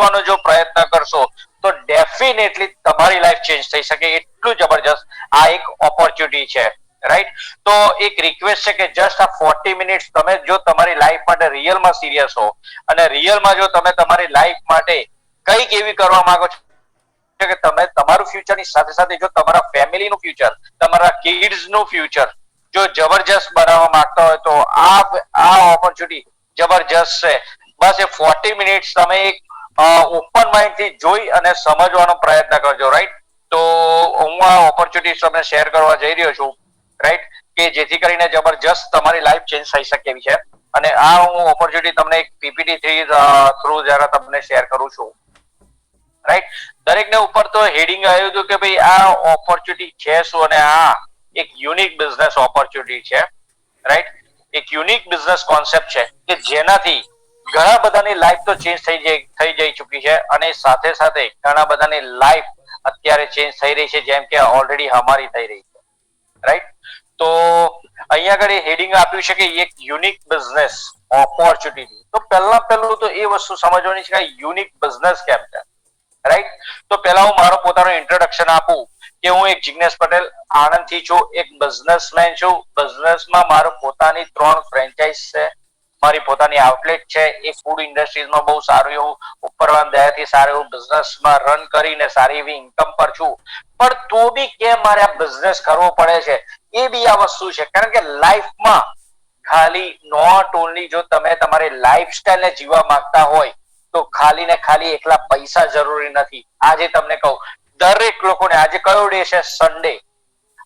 સમજવાનો જો પ્રયત્ન કરશો તો ડેફિનેટલી તમારી લાઈફ ચેન્જ થઈ શકે એટલું જબરજસ્ત આ એક ઓપોર્ચ્યુનિટી છે, રાઈટ? તો એક રિક્વેસ્ટ છે કે જસ્ટ આ 40 મિનિટ્સ તમે જો તમારી લાઈફ માટે રિયલમાં સિરિયસ હો અને રિયલમાં જો તમે તમારી લાઈફ માટે કંઈક એવી કરવા માંગો છો કે તમે તમારું ફ્યુચરની સાથે સાથે જો તમારા ફેમિલીનું ફ્યુચર, તમારા કિડ્સનું ફ્યુચર જો જબરજસ્ત બનાવવા માંગતા હોય તો આ ઓપોર્ચ્યુનિટી જબરજસ્ત છે. બસ એ 40 મિનિટ્સ તમે એક ઓપન માઇન્ડ થી જોઈ અને સમજવાનો પ્રયત્ન કરજો, રાઈટ? તો હું આ ઓપોર્ચ્યુનિટી તમને શેર કરવા જઈ રહ્યો છું, રાઈટ? કે જેથી કરીને જબરજસ્ત તમારી લાઈફ ચેન્જ થઈ શકે એવી છે. અને આ હું ઓપોર્ચ્યુનિટી તમને એક પીપીટી થ્રુ જરા તમને શેર કરું છું, રાઈટ? દરેકને ઉપર તો હેડિંગ આવ્યું હતું કે ભાઈ આ ઓપોર્ચ્યુનિટી છે શું અને આ એક યુનિક બિઝનેસ ઓપોર્ચ્યુનિટી છે, રાઈટ? એક યુનિક બિઝનેસ કોન્સેપ્ટ છે કે જેનાથી ઘણા બધાની લાઈફ તો ચેન્જ થઈ જઈ ચૂકી છે અને સાથે સાથે ઘણા બધાની લાઈફ અત્યારે ચેન્જ થઈ રહી છે, જેમ કે ઓલરેડી અમારી થઈ રહી છે, રાઈટ? તો અહીંયા આગળ હેડિંગ આપ્યું છે કે એક યુનિક બિઝનેસ ઓપોર્ચ્યુનિટી. તો પહેલું તો એ વસ્તુ સમજવાની છે કે યુનિક બિઝનેસ કેમ છે, રાઈટ? તો પહેલા હું મારો પોતાનો ઇન્ટ્રોડક્શન આપું કે હું એક જિગ્નેશ પટેલ આણંદથી છું, એક બિઝનેસમેન છું. બિઝનેસમાં મારો પોતાની 3 ફ્રેન્ચાઇઝ છે, મારી પોતાની આઉટલેટ છે. એક ફૂડ ઇન્ડસ્ટ્રીઝમાં બહુ સારું એવું ઉપરવાળાની દયાથી સારું એવું બિઝનેસમાં રન કરીને સારી એવી ઇન્કમ પર છું. પણ તો બી કેમ મારે આ બિઝનેસ કરવો પડે છે એ બી આ વસ્તુ છે, કારણ કે લાઈફમાં ખાલી નોટ ઓનલી જો તમે તમારી લાઈફસ્ટાઈલને જીવવા માંગતા હોય તો ખાલી ને ખાલી એકલા પૈસા જરૂરી નથી. આજે તમને કહું, દરેક લોકોને આજે કયો ડે છે? સન્ડે.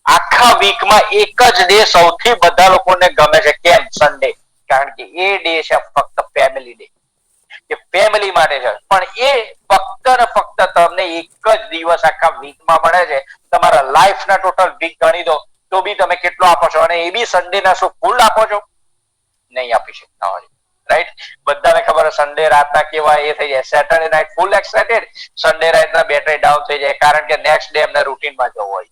આખા વીકમાં એક જ ડે સૌથી બધા લોકોને ગમે છે. કેમ? સન્ડે. કારણ કે એ ડે છે ફક્ત ફેમિલી ડે, કે ફેમિલી માટે છે. પણ એ ફક્ત ને ફક્ત તમને એક જ દિવસ આખા વીકમાં મળે છે. તમારા લાઈફના ટોટલ વીક ગણી દો તો બી તમે કેટલો આપો છો? અને એ બી સન્ડે ના શું ફૂલ આપો છો? નહીં આપી શકતા હોય, રાઈટ? બધાને ખબર છે સન્ડે રાતના કેવા એ થઈ જાય, સેટરડે નાઇટ ફૂલ એક્સાઇટેડ, સન્ડે રાતના બેટરી ડાઉન થઈ જાય, કારણ કે નેક્સ્ટ ડે એમને રૂટીનમાં જવું હોય.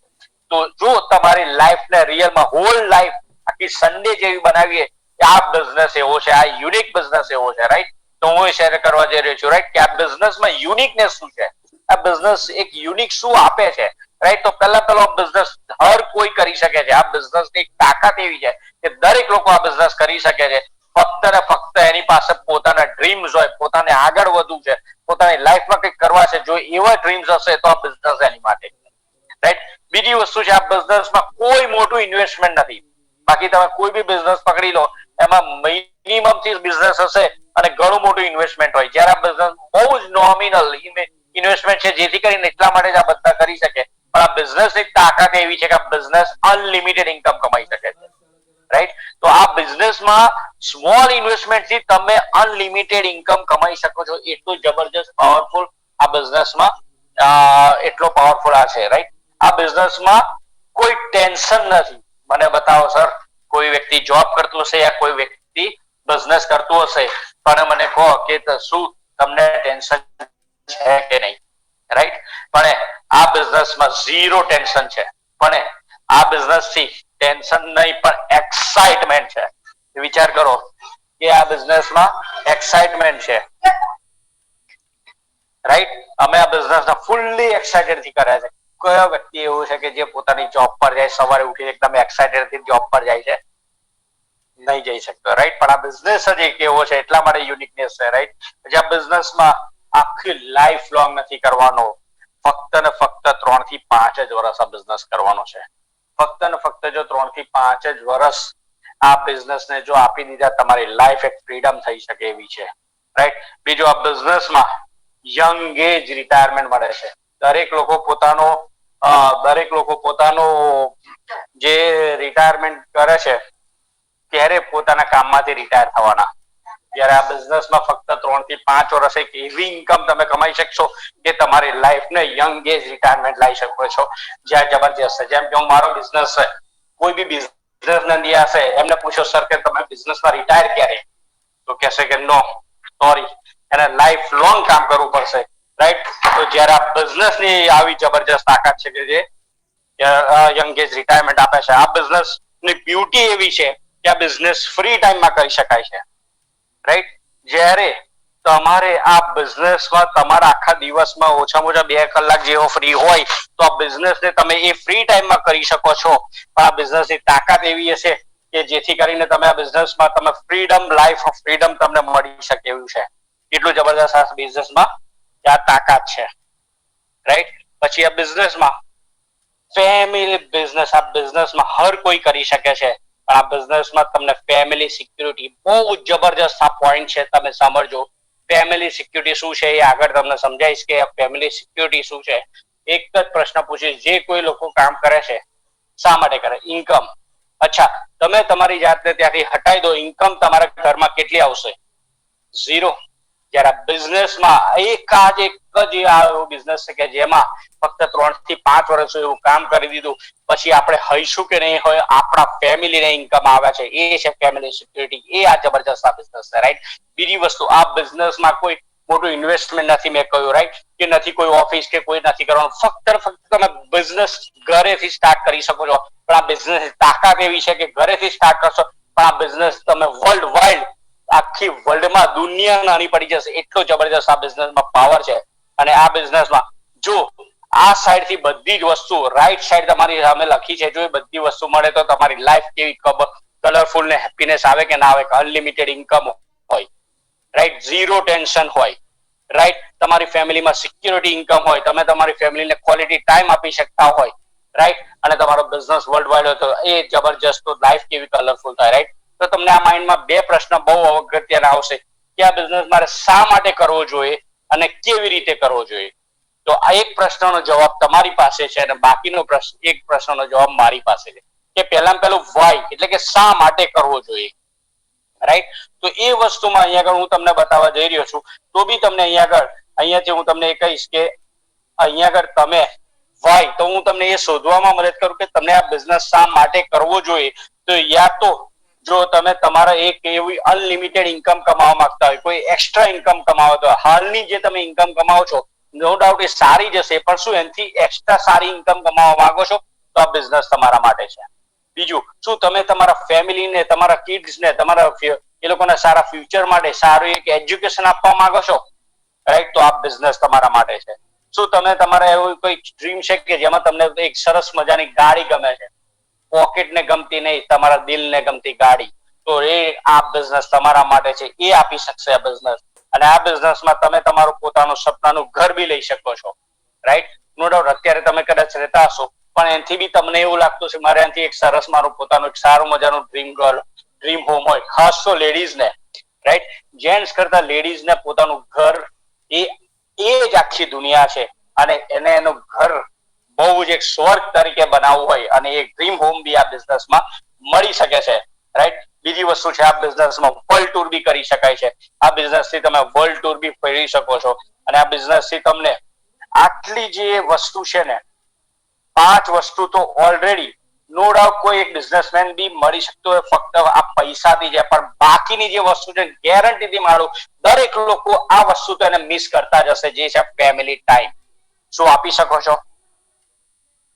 તો જો તમારી લાઈફને રિયલમાં હોલ લાઈફ આખી સન્ડે જેવી બનાવીએ કે આ બિઝનેસ એવો છે, આ યુનિક બિઝનેસ એવો છે, રાઈટ? તો હું શેર કરવા જઈ રહ્યો છું, રાઈટ? કે આ બિઝનેસમાં યુનિકનેસ શું છે, આ બિઝનેસ એક યુનિક શું આપે છે, રાઈટ? તો પહેલો બિઝનેસ હર કોઈ કરી શકે છે. આ બિઝનેસની એક તાકાત એવી છે કે દરેક લોકો આ બિઝનેસ કરી શકે છે. ફક્ત ને ફક્ત એની પાસે પોતાના ડ્રીમ્સ હોય, પોતાને આગળ વધવું છે, પોતાની લાઈફમાં કંઈક કરવા છે. જો એવા ડ્રીમ્સ હશે તો આ બિઝનેસ એની માટે, રાઈટ? બીજી વસ્તુ છે, આ બિઝનેસમાં કોઈ મોટું ઇન્વેસ્ટમેન્ટ નથી. બાકી તમે કોઈ બી બિઝનેસ પકડી લો, એમાં મિનિમમ થી બિઝનેસ હશે અને ઘણું મોટું ઇન્વેસ્ટમેન્ટ હોય. જ્યારે આ બિઝનેસ બહુ જ નોમિનલ ઇન્વેસ્ટમેન્ટ છે, જેથી કરીને એટલા માટે જ આ બધા કરી શકે. પણ આ બિઝનેસની તાકાત એવી છે કે આ બિઝનેસ અનલિમિટેડ ઇન્કમ કમાઈ શકે છે, રાઈટ? તો આ બિઝનેસમાં સ્મોલ ઇન્વેસ્ટમેન્ટ થી તમે અનલિમિટેડ ઇન્કમ કમાઈ શકો છો. એટલું જબરજસ્ત પાવરફુલ આ બિઝનેસમાં એટલો પાવરફુલ આ છે, રાઈટ? આ બિઝનેસમાં કોઈ ટેન્શન નથી. મને બતાવો સર, કોઈ વ્યક્તિ જોબ કરતું હશે યા કોઈ વ્યક્તિ બિઝનેસ કરતું હશે, પણ મને કહો કે શું તમને ટેન્શન છે કે નહીં, રાઈટ? પણ આ બિઝનેસમાં ઝીરો ટેન્શન છે. પણ આ બિઝનેસ થી ટેન્શન નહીં પણ એક્સાઇટમેન્ટ છે. વિચાર કરો કે આ બિઝનેસમાં એક્સાઇટમેન્ટ છે, રાઈટ? અમે આ બિઝનેસને ફૂલ્લી એક્સાઇટેડ થી કર્યા છે. કયો વ્યક્તિ એવું છે કે જે પોતાની જોબ પર જાય, સવારે ઉઠીને એકદમ એક્સાઇટેડ થી જોબ પર જાય છે? નહીં જઈ શકતો, રાઈટ? પણ આ બિઝનેસ જ એક એવો છે, એટલા માટે યુનિકનેસ છે, રાઈટ? જે આ બિઝનેસમાં આખી લાઈફ લોંગ નથી કરવાનો, ફક્ત ને ફક્ત 3 થી 5 જ વર્ષ આ બિઝનેસ કરવાનો છે. ફક્ત ને ફક્ત જો 3 થી 5 જ વર્ષ આ બિઝનેસને જો આપી દીધા, તમારી લાઈફ એક ફ્રીડમ થઈ શકે એવી છે, રાઈટ? બીજું, આ બિઝનેસમાં યંગ એજ રિટાયરમેન્ટ મળે છે. દરેક લોકો પોતાનો જે રિટાયરમેન્ટ કરે છે ત્યારે પોતાના કામમાંથી રિટાયર થવાના. જ્યારે આ બિઝનેસમાં ફક્ત 3 થી 5 વર્ષ એક એવી ઇન્કમ તમે કમાઈ શકશો કે તમારી લાઈફને યંગ એજ રિટાયરમેન્ટ લાવી શકો છો, જ્યાં જબરજસ્ત છે. જેમ કે હું મારો બિઝનેસ છે, કોઈ બી બિઝનેસ નથી હશે, એમને પૂછો સર કે તમે બિઝનેસમાં રિટાયર ક્યારે, તો કહેશે કે નો, સોરી, એને લાઈફ લોંગ કામ કરવું પડશે, રાઈટ? તો જ્યારે આ બિઝનેસની આવી જબરજસ્ત તાકાત છે કે જે યંગ એજ રિટાયરમેન્ટ આપે છે. આ બિઝનેસની બ્યુટી એવી છે કે આ બિઝનેસ ફ્રી ટાઈમમાં કરી શકાય છે, રાઈટ? જ્યારે તમારે આ બિઝનેસમાં તમારા આખા દિવસમાં ઓછામાં ઓછા 2 કલાક જેવો ફ્રી હોય તો આ બિઝનેસને તમે એ ફ્રી ટાઈમમાં કરી શકો છો. પણ આ બિઝનેસની તાકાત એવી હશે કે જેથી કરીને તમે આ બિઝનેસમાં તમે ફ્રીડમ, લાઈફ ઓફ ફ્રીડમ તમને મળી શકે એવું છે. એટલું જબરદસ્ત આ બિઝનેસમાં આ તાકાત છે, રાઈટ. પછી આ બિઝનેસમાં ફેમિલી બિઝનેસ, આ બિઝનેસમાં હર કોઈ કરી શકે છે. પણ આ બિઝનેસમાં તમને ફેમિલી સિક્યુરિટી બહુ જબરજસ્ત આ પોઈન્ટ છે, તમે સમજો. ફેમિલી સિક્યુરિટી શું છે એ આગળ તમને સમજાવીશ કે ફેમિલી સિક્યુરિટી શું છે. એક જ પ્રશ્ન પૂછીશ, જે કોઈ લોકો કામ કરે છે શા માટે કરે? ઇન્કમ. અચ્છા, તમે તમારી જાતને ત્યાંથી હટાવી દો, ઇન્કમ તમારા ઘરમાં કેટલી આવશે? 0. જ્યારે બિઝનેસમાં એક જ આ બિઝનેસ છે કે જેમાં ફક્ત 3 થી 5 વર્ષ એવું કામ કરી દીધું, પછી આપણે હઈશું કે નહીં હોય, આપણા ફેમિલીને ઇન્કમ આવે છે, એ છે ફેમિલી સિક્યુરિટી. એ આ જબરજસ્ત આ બિઝનેસ છે, રાઈટ. બીજી વસ્તુ, આ બિઝનેસમાં કોઈ મોટું ઇન્વેસ્ટમેન્ટ નથી, મેં કહ્યું, રાઈટ, કે નથી કોઈ ઓફિસ કે કોઈ નથી કરવાનું. ફક્ત તમે બિઝનેસ ઘરેથી સ્ટાર્ટ કરી શકો છો. પણ આ બિઝનેસ તાકાત એવી છે કે ઘરેથી સ્ટાર્ટ કરશો પણ આ બિઝનેસ તમે વર્લ્ડ વાઇડ, આખી વર્લ્ડમાં, દુનિયા નાની પડી જશે, એટલો જબરજસ્ત આ બિઝનેસમાં પાવર છે. અને આ બિઝનેસમાં જો આ સાઈડ થી બધી જ વસ્તુ, રાઈટ સાઈડ તમારી સામે લખી છે, જો એ બધી વસ્તુ મળે તો તમારી લાઈફ કેવી કલરફુલ ને હેપીનેસ આવે કે ના આવે? અનલિમિટેડ ઇન્કમ હોય, રાઈટ, 0 ટેન્શન હોય, રાઈટ, તમારી ફેમિલીમાં સિક્યુરિટી ઇન્કમ હોય, તમે તમારી ફેમિલીને ક્વોલિટી ટાઈમ આપી શકતા હોય, રાઈટ, અને તમારો બિઝનેસ વર્લ્ડ વાઇડ હોય તો એ જબરજસ્ત લાઈફ કેવી કલરફુલ થાય, રાઈટ. તો તમને આ માઇન્ડમાં 2 પ્રશ્ન બહુ અગત્યના આવશે કે આ બિઝનેસ મારે શા માટે કરવો જોઈએ અને કેવી રીતે કરવો જોઈએ. તો આ એક પ્રશ્નનો જવાબ તમારી પાસે છે અને બાકીનો એક પ્રશ્નનો જવાબ મારી પાસે છે કે પહેલામાં પહેલું વાય, એટલે કે શા માટે કરવો જોઈએ, રાઈટ. તો એ વસ્તુમાં અહીંયા આગળ હું તમને બતાવવા જઈ રહ્યો છું. તો બી તમને અહીંયાથી હું તમને એ કહીશ કે અહીંયા આગળ તમે વાય, તો હું તમને એ શોધવામાં મદદ કરું કે તમને આ બિઝનેસ શા માટે કરવો જોઈએ. તો યા તો જો તમે તમારા એક એવી અનલિમિટેડ ઇન્કમ કમાવા માંગતા હોય, કોઈ એક્સ્ટ્રા ઇન્કમ કમાવો, તો હાલની જે તમે ઇન્કમ કમાવો છો નો ડાઉટ એ સારી જશે, પણ શું એનાથી એક્સ્ટ્રા સારી ઇન્કમ કમાવા માંગો છો તો આ બિઝનેસ તમારા માટે છે. બીજું, શું તમે તમારા ફેમિલીને, તમારા કિડ્સને, તમારા એ લોકોના સારા ફ્યુચર માટે સારું એક એજ્યુકેશન આપવા માંગો છો, રાઈટ, તો આ બિઝનેસ તમારા માટે છે. શું તમે તમારા એવું કોઈ ડ્રીમ છે કે જેમાં તમને એક સરસ મજાની ગાડી ગમે છે, પોકેટને ગમતી નહીં, તમારા દિલને ગમતી ગાડી, તો એ આ બિઝનેસ તમારા માટે છે, એ આપી શકશે આ બિઝનેસ. અને આ બિઝનેસમાં તમે તમારું પોતાનું સપનાનું ઘર બી લઈ શકો છો, રાઈટ. નો ડાઉટ અત્યારે તમે કદાચ રહેતા હશો પણ એનાથી બી તમને એવું લાગતું છે મારે એનાથી એક સરસ મારું પોતાનું એક સારું મજાનું ડ્રીમ હોમ હોય, ખાસ તો લેડીઝને, રાઈટ. જેન્ટ્સ કરતા લેડીઝને પોતાનું ઘર એ જ આખી દુનિયા છે અને એને એનું ઘર બહુ જ એક સ્વર્ગ તરીકે બનાવવું હોય અને એક ડ્રીમ હોમ બી આ બિઝનેસમાં મળી શકે છે, રાઈટ. બીજી વસ્તુ છે, આ બિઝનેસમાં વર્લ્ડ ટૂર બી કરી શકાય છે. આ બિઝનેસ થી તમે વર્લ્ડ ટૂર બી ફરી શકો છો અને આ બિઝનેસ થી તમને આટલી જે વસ્તુ છે ને, 5 વસ્તુ તો ઓલરેડી નો ડાઉટ કોઈ એક બિઝનેસમેન બી મળી શકતો હોય ફક્ત આ પૈસાથી છે, પણ બાકીની જે વસ્તુ છે ગેરંટીથી મારું દરેક લોકો આ વસ્તુ તો એને મિસ કરતા જ હશે, જે છે ફેમિલી ટાઈમ. શું આપી શકો છો?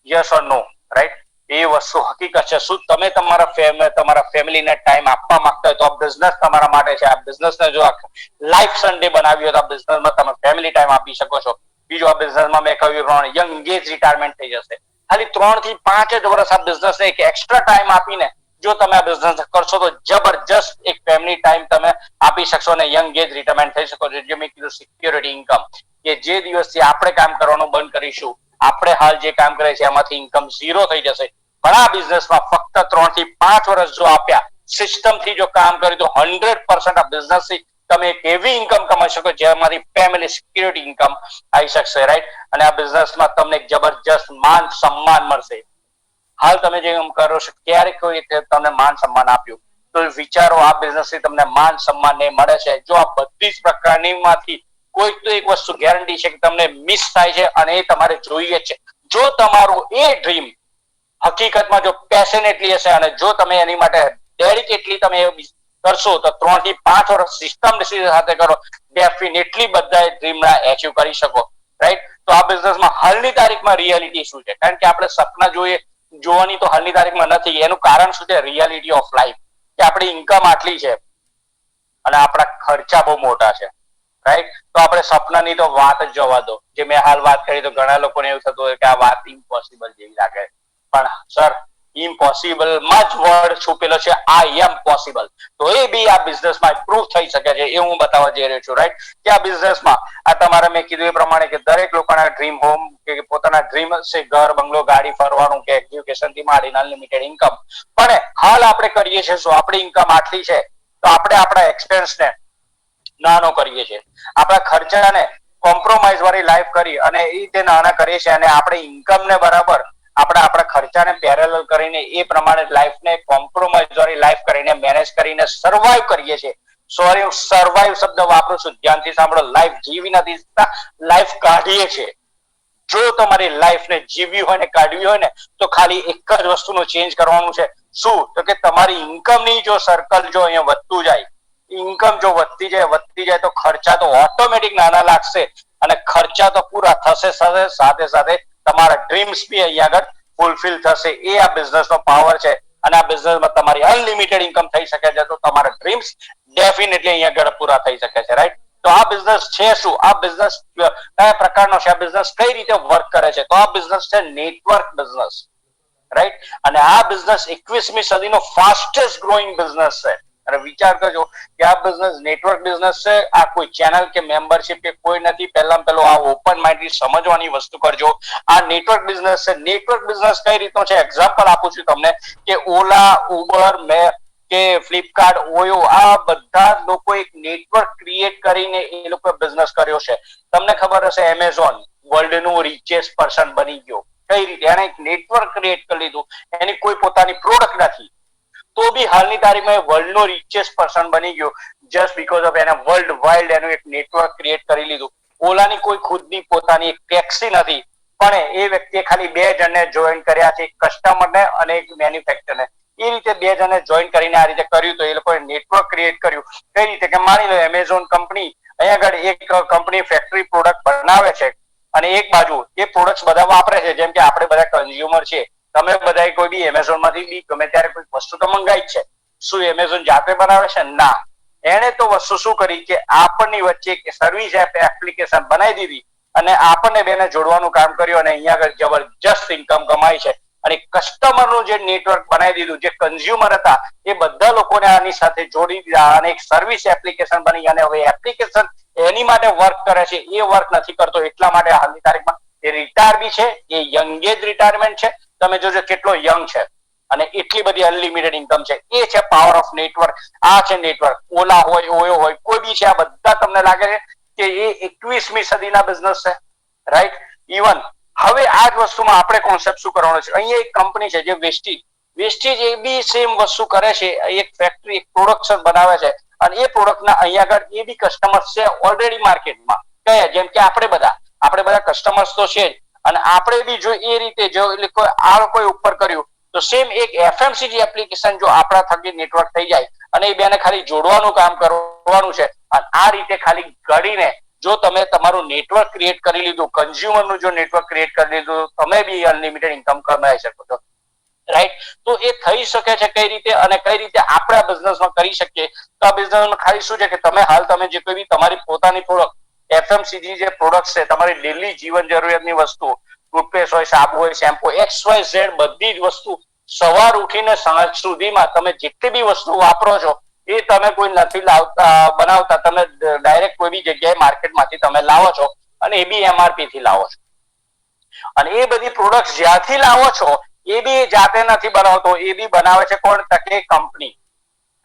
Yes or no, right. એ વસ્તુ હકીકત છે. શું તમે તમારા ફેમિલીને ટાઈમ આપવા માંગતા હોય તો આ બિઝનેસ તમારા માટે છે. આ બિઝનેસને જો લાઈફ સન્ડે બનાવ્યો તો આ બિઝનેસમાં તમે ફેમિલી ટાઈમ આપી શકો છો. બીજું, આ બિઝનેસમાં મેં કહ્યું યંગ એજ રિટાયરમેન્ટ થઈ જશે. ખાલી 3 થી 5 જ વર્ષ આ બિઝનેસને એક એક્સ્ટ્રા ટાઈમ આપીને જો તમે આ બિઝનેસ કરશો તો જબરજસ્ત એક ફેમિલી ટાઈમ તમે આપી શકશો અને યંગ એજ રિટાયરમેન્ટ થઈ શકો છો. જે મેં કીધું સિક્યોરિટી ઇન્કમ, કે જે દિવસથી આપણે કામ કરવાનું બંધ કરીશું, આપણે હાલ જે કામ કરે છે એમાંથી ઇન્કમ 0 થઈ જશે. ઘણા બિઝનેસમાં ફક્ત 3 થી 5 વર્ષ જો આપ્યા, સિસ્ટમથી જો કામ કર્યું તો 100% આ બિઝનેસથી તમે એક એવી ઇન્કમ કમાઈ શકો જેમાંથી ફેમિલી સિક્યુરિટી ઇન્કમ આવી શકશે, રાઈટ. અને આ બિઝનેસમાં તમને જબરજસ્ત માન સન્માન મળશે. હાલ તમે જે કરો છો, ક્યારેક કોઈ તમને માન સન્માન આપ્યું તો વિચારો આ બિઝનેસથી તમને માન સન્માન નહીં મળે છે. જો આ બધી જ પ્રકારની માંથી કોઈ તો એક વસ્તુ ગેરંટી છે કે તમને મિસ થાય છે અને એ તમારે જોઈએ છે. જો તમારું એ ડ્રીમ હકીકતમાં જો પેશનેટલી હશે અને જો તમે એની માટે ડેડિકેટલી તમે કરશો તો 3 થી 5 વર્ષ સિસ્ટમ સાથે કરો, ડેફિનેટલી બધા ડ્રીમને અચીવ કરી શકો, રાઈટ. તો આ બિઝનેસમાં હાલની તારીખમાં રિયાલિટી શું છે? કારણ કે આપણે સપના જોવાની તો હાલની તારીખમાં નથી. એનું કારણ શું છે? રિયાલિટી ઓફ લાઈફ, કે આપણી ઇન્કમ આટલી છે અને આપણા ખર્ચા બહુ મોટા છે, રાઈટ. તો આપણે સપનાની તો વાત જ જવા દો, જે મેં હાલ વાત કરી તો ઘણા લોકોને એવું થતું હોય કે આ વાત ઇમ્પોસિબલ જેવી લાગે, પણ સર ઇમ્પોસિબલ માં જ વર્ડ છુપેલો છે, આઈ એમ પોસિબલ. તો એ બી આ બિઝનેસમાં પ્રૂફ થઈ શકે છે, એ હું બતાવવા જઈ રહ્યો છું. રાઈટ, કે આ બિઝનેસમાં આ તમારે મેં કીધું એ પ્રમાણે કે દરેક લોકોના ડ્રીમ હોમ કે પોતાના ડ્રીમ છે, ઘર, બંગલો, ગાડી, ફરવાનું કે એજ્યુકેશન થી માંડીને અનલિમિટેડ ઇન્કમ. પણ હાલ આપણે કરીએ છીએ શું? આપણી ઇન્કમ આટલી છે તો આપણે આપણા એક્સપેન્સને નાનો કરીએ છીએ, આપણા ખર્ચાને કોમ્પ્રોમાઇઝ વાળી લાઈફ કરી અને એ રીતે નાના કરીએ છીએ, અને આપણે ઇન્કમને બરાબર આપણા ખર્ચાને પેરેલલ કરીને એ પ્રમાણે લાઈફને કોમ્પ્રોમાઇઝ વાળી લાઈફ કરીને મેનેજ કરીને સર્વાઈવ કરીએ છીએ. સોરી, હું સર્વાઈવ શબ્દ વાપરું છું, ધ્યાનથી સાંભળો. લાઈફ જીવી નથી શકતા, લાઈફ કાઢીએ છીએ. જો તમારી લાઈફને જીવવી હોય ને કાઢવી હોય ને તો ખાલી એક જ વસ્તુનો ચેન્જ કરવાનું છે. શું? તો કે તમારી ઇન્કમની જો સર્કલ જો અહીંયા વધતું જાય, ઇન્કમ જો વધતી જાય તો ખર્ચા તો ઓટોમેટિક નાના લાગશે, અને ખર્ચા તો પૂરા થશે, સાથે સાથે તમારા ડ્રીમ્સ બી અહીંયા આગળ ફૂલફિલ થશે. એ આ બિઝનેસનો પાવર છે, અને આ બિઝનેસમાં તમારી અનલિમિટેડ ઇન્કમ થઈ શકે છે. તો તમારા ડ્રીમ્સ ડેફિનેટલી અહીંયા આગળ પૂરા થઈ શકે છે. રાઈટ. તો આ બિઝનેસ છે શું? આ બિઝનેસ કયા પ્રકારનો છે? આ બિઝનેસ કઈ રીતે વર્ક કરે છે? તો આ બિઝનેસ છે નેટવર્ક બિઝનેસ. રાઈટ. અને આ બિઝનેસ 21મી સદીનો ફાસ્ટેસ્ટ ગ્રોઈંગ બિઝનેસ છે. અને વિચાર કરજો કે આ બિઝનેસ નેટવર્ક બિઝનેસ છે. આ કોઈ ચેનલ કે મેમ્બરશિપ કે કોઈ નથી. પહેલા પેલો આ ઓપન માઇન્ડથી સમજવાની વસ્તુ કરજો. આ નેટવર્ક બિઝનેસ છે. નેટવર્ક બિઝનેસ કઈ રીતનો છે? એક્ઝામ્પલ આપું છું તમને કે ઓલા, ઉબર, મેં કે ફ્લિપકાર્ટ, ઓયો, આ બધા લોકો એક નેટવર્ક ક્રિએટ કરીને એ લોકો બિઝનેસ કર્યો છે. તમને ખબર હશે એમેઝોન વર્લ્ડનું રિચેસ્ટ પર્સન બની ગયો. કઈ રીતે? એને એક નેટવર્ક ક્રિએટ કરી લીધું. એની કોઈ પોતાની પ્રોડક્ટ નથી, તો બી હાલની તારીખમાં વર્લ્ડનો રિચેસ્ટ પર્સન બની ગયો, જસ્ટ બીકોઝ ઓફ એને વર્લ્ડ વાઇડ એનું એક નેટવર્ક ક્રિએટ કરી લીધું. ઓલાની કોઈ ખુદની પોતાની એક ટેક્સી નથી, પણ એ વ્યક્તિએ ખાલી 2 જણને જોઈન કર્યા છે, એક કસ્ટમરને અને એક મેન્યુફેક્ચરને. એ રીતે 2 જણને જોઈન કરીને આ રીતે કર્યું. તો એ લોકોએ નેટવર્ક ક્રિએટ કર્યું. કઈ રીતે? કે માની લો એમેઝોન કંપની અહીંયા આગળ એક કંપની ફેક્ટરી પ્રોડક્ટ બનાવે છે, અને એક બાજુ એ પ્રોડક્ટ્સ બધા વાપરે છે. જેમ કે આપણે બધા કન્ઝ્યુમર છે, તમે બધા કોઈ બી એમેઝોન માંથી બી ગમે ત્યારે કોઈ વસ્તુ તો મંગાઈ જ છે. શું એમેઝોન જાતે બનાવે છે? ના. એને તો વસ્તુ શું કરી કે આપણની વચ્ચે એક સર્વિસ એપ્લિકેશન બનાવી દીધી, અને આપણને બેને જોડવાનું કામ કર્યું, અને અહીંયા આગળ જબરજસ્ત ઇન્કમ કમાઈ છે. અને કસ્ટમરનું જે નેટવર્ક બનાવી દીધું, જે કન્ઝ્યુમર હતા એ બધા લોકોને આની સાથે જોડી દીધા, અને એક સર્વિસ એપ્લિકેશન બની. અને હવે એપ્લિકેશન એની માટે વર્ક કરે છે, એ વર્ક નથી કરતો. એટલા માટે હાલની તારીખમાં એ રિટાયર બી છે, એ યંગેજ રિટાયરમેન્ટ છે. તમે જોજો કેટલો યંગ છે, અને એટલી બધી અનલિમિટેડ ઇન્કમ છે. એ છે પાવર ઓફ નેટવર્ક. આ છે નેટવર્ક. ઓલા હોય, ઓયો હોય, કોઈ બી છે, આ બધા તમને લાગે છે કે એ 21મી સદીના બિઝનેસ છે. રાઈટ. ઇવન હવે આ જ વસ્તુમાં આપણે કોન્સેપ્ટ શું કરવાનો છે? અહીંયા એક કંપની છે જે વેસ્ટીજ એ બી સેમ વસ્તુ કરે છે. એક ફેક્ટરી, એક પ્રોડક્શન બનાવે છે, અને એ પ્રોડક્ટના અહીંયા આગળ એ બી કસ્ટમર્સ છે ઓલરેડી માર્કેટમાં. કયા? જેમ કે આપણે બધા કસ્ટમર્સ તો છે જ, અને આપણે બી જો એ રીતે જો આ લોકોએ ઉપર કર્યું તો સેમ એક એફએમસીજી એપ્લિકેશન જો આપણા થકી નેટવર્ક થઈ જાય, અને એ બેને ખાલી જોડવાનું કામ કરવાનું છે. અને આ રીતે ખાલી ઘડીને જો તમે તમારું નેટવર્ક ક્રિએટ કરી લીધું, કન્ઝ્યુમરનું જો નેટવર્ક ક્રિએટ કરી લીધું, તમે બી અનલિમિટેડ ઇન્કમ કમાઈ શકો છો. રાઈટ. તો એ થઈ શકે છે કઈ રીતે, અને કઈ રીતે આપણે આ બિઝનેસમાં કરી શકીએ? તો આ બિઝનેસમાં ખાલી શું છે કે તમે જે કોઈ બી તમારી પોતાની પ્રોડક્ટ, એફએમસીજી જે પ્રોડક્ટ છે, તમારી ડેલી જીવન જરૂરિયાતની વસ્તુ, ટૂથપેસ્ટ હોય, સાબુ હોય, શેમ્પુ, XYZ બધી જ વસ્તુ સવાર ઉઠીને સાંજ સુધીમાં તમે જેટલી બી વસ્તુ વાપરો છો એ તમે કોઈ નથી બનાવતા, તમે ડાયરેક્ટ કોઈ બી જગ્યાએ માર્કેટમાંથી તમે લાવો છો, અને એ બી MRP થી લાવો છો. અને એ બધી પ્રોડક્ટ જ્યાંથી લાવો છો એ બી જાતે નથી બનાવતો, એ બી બનાવે છે કોણ? તકે કંપની.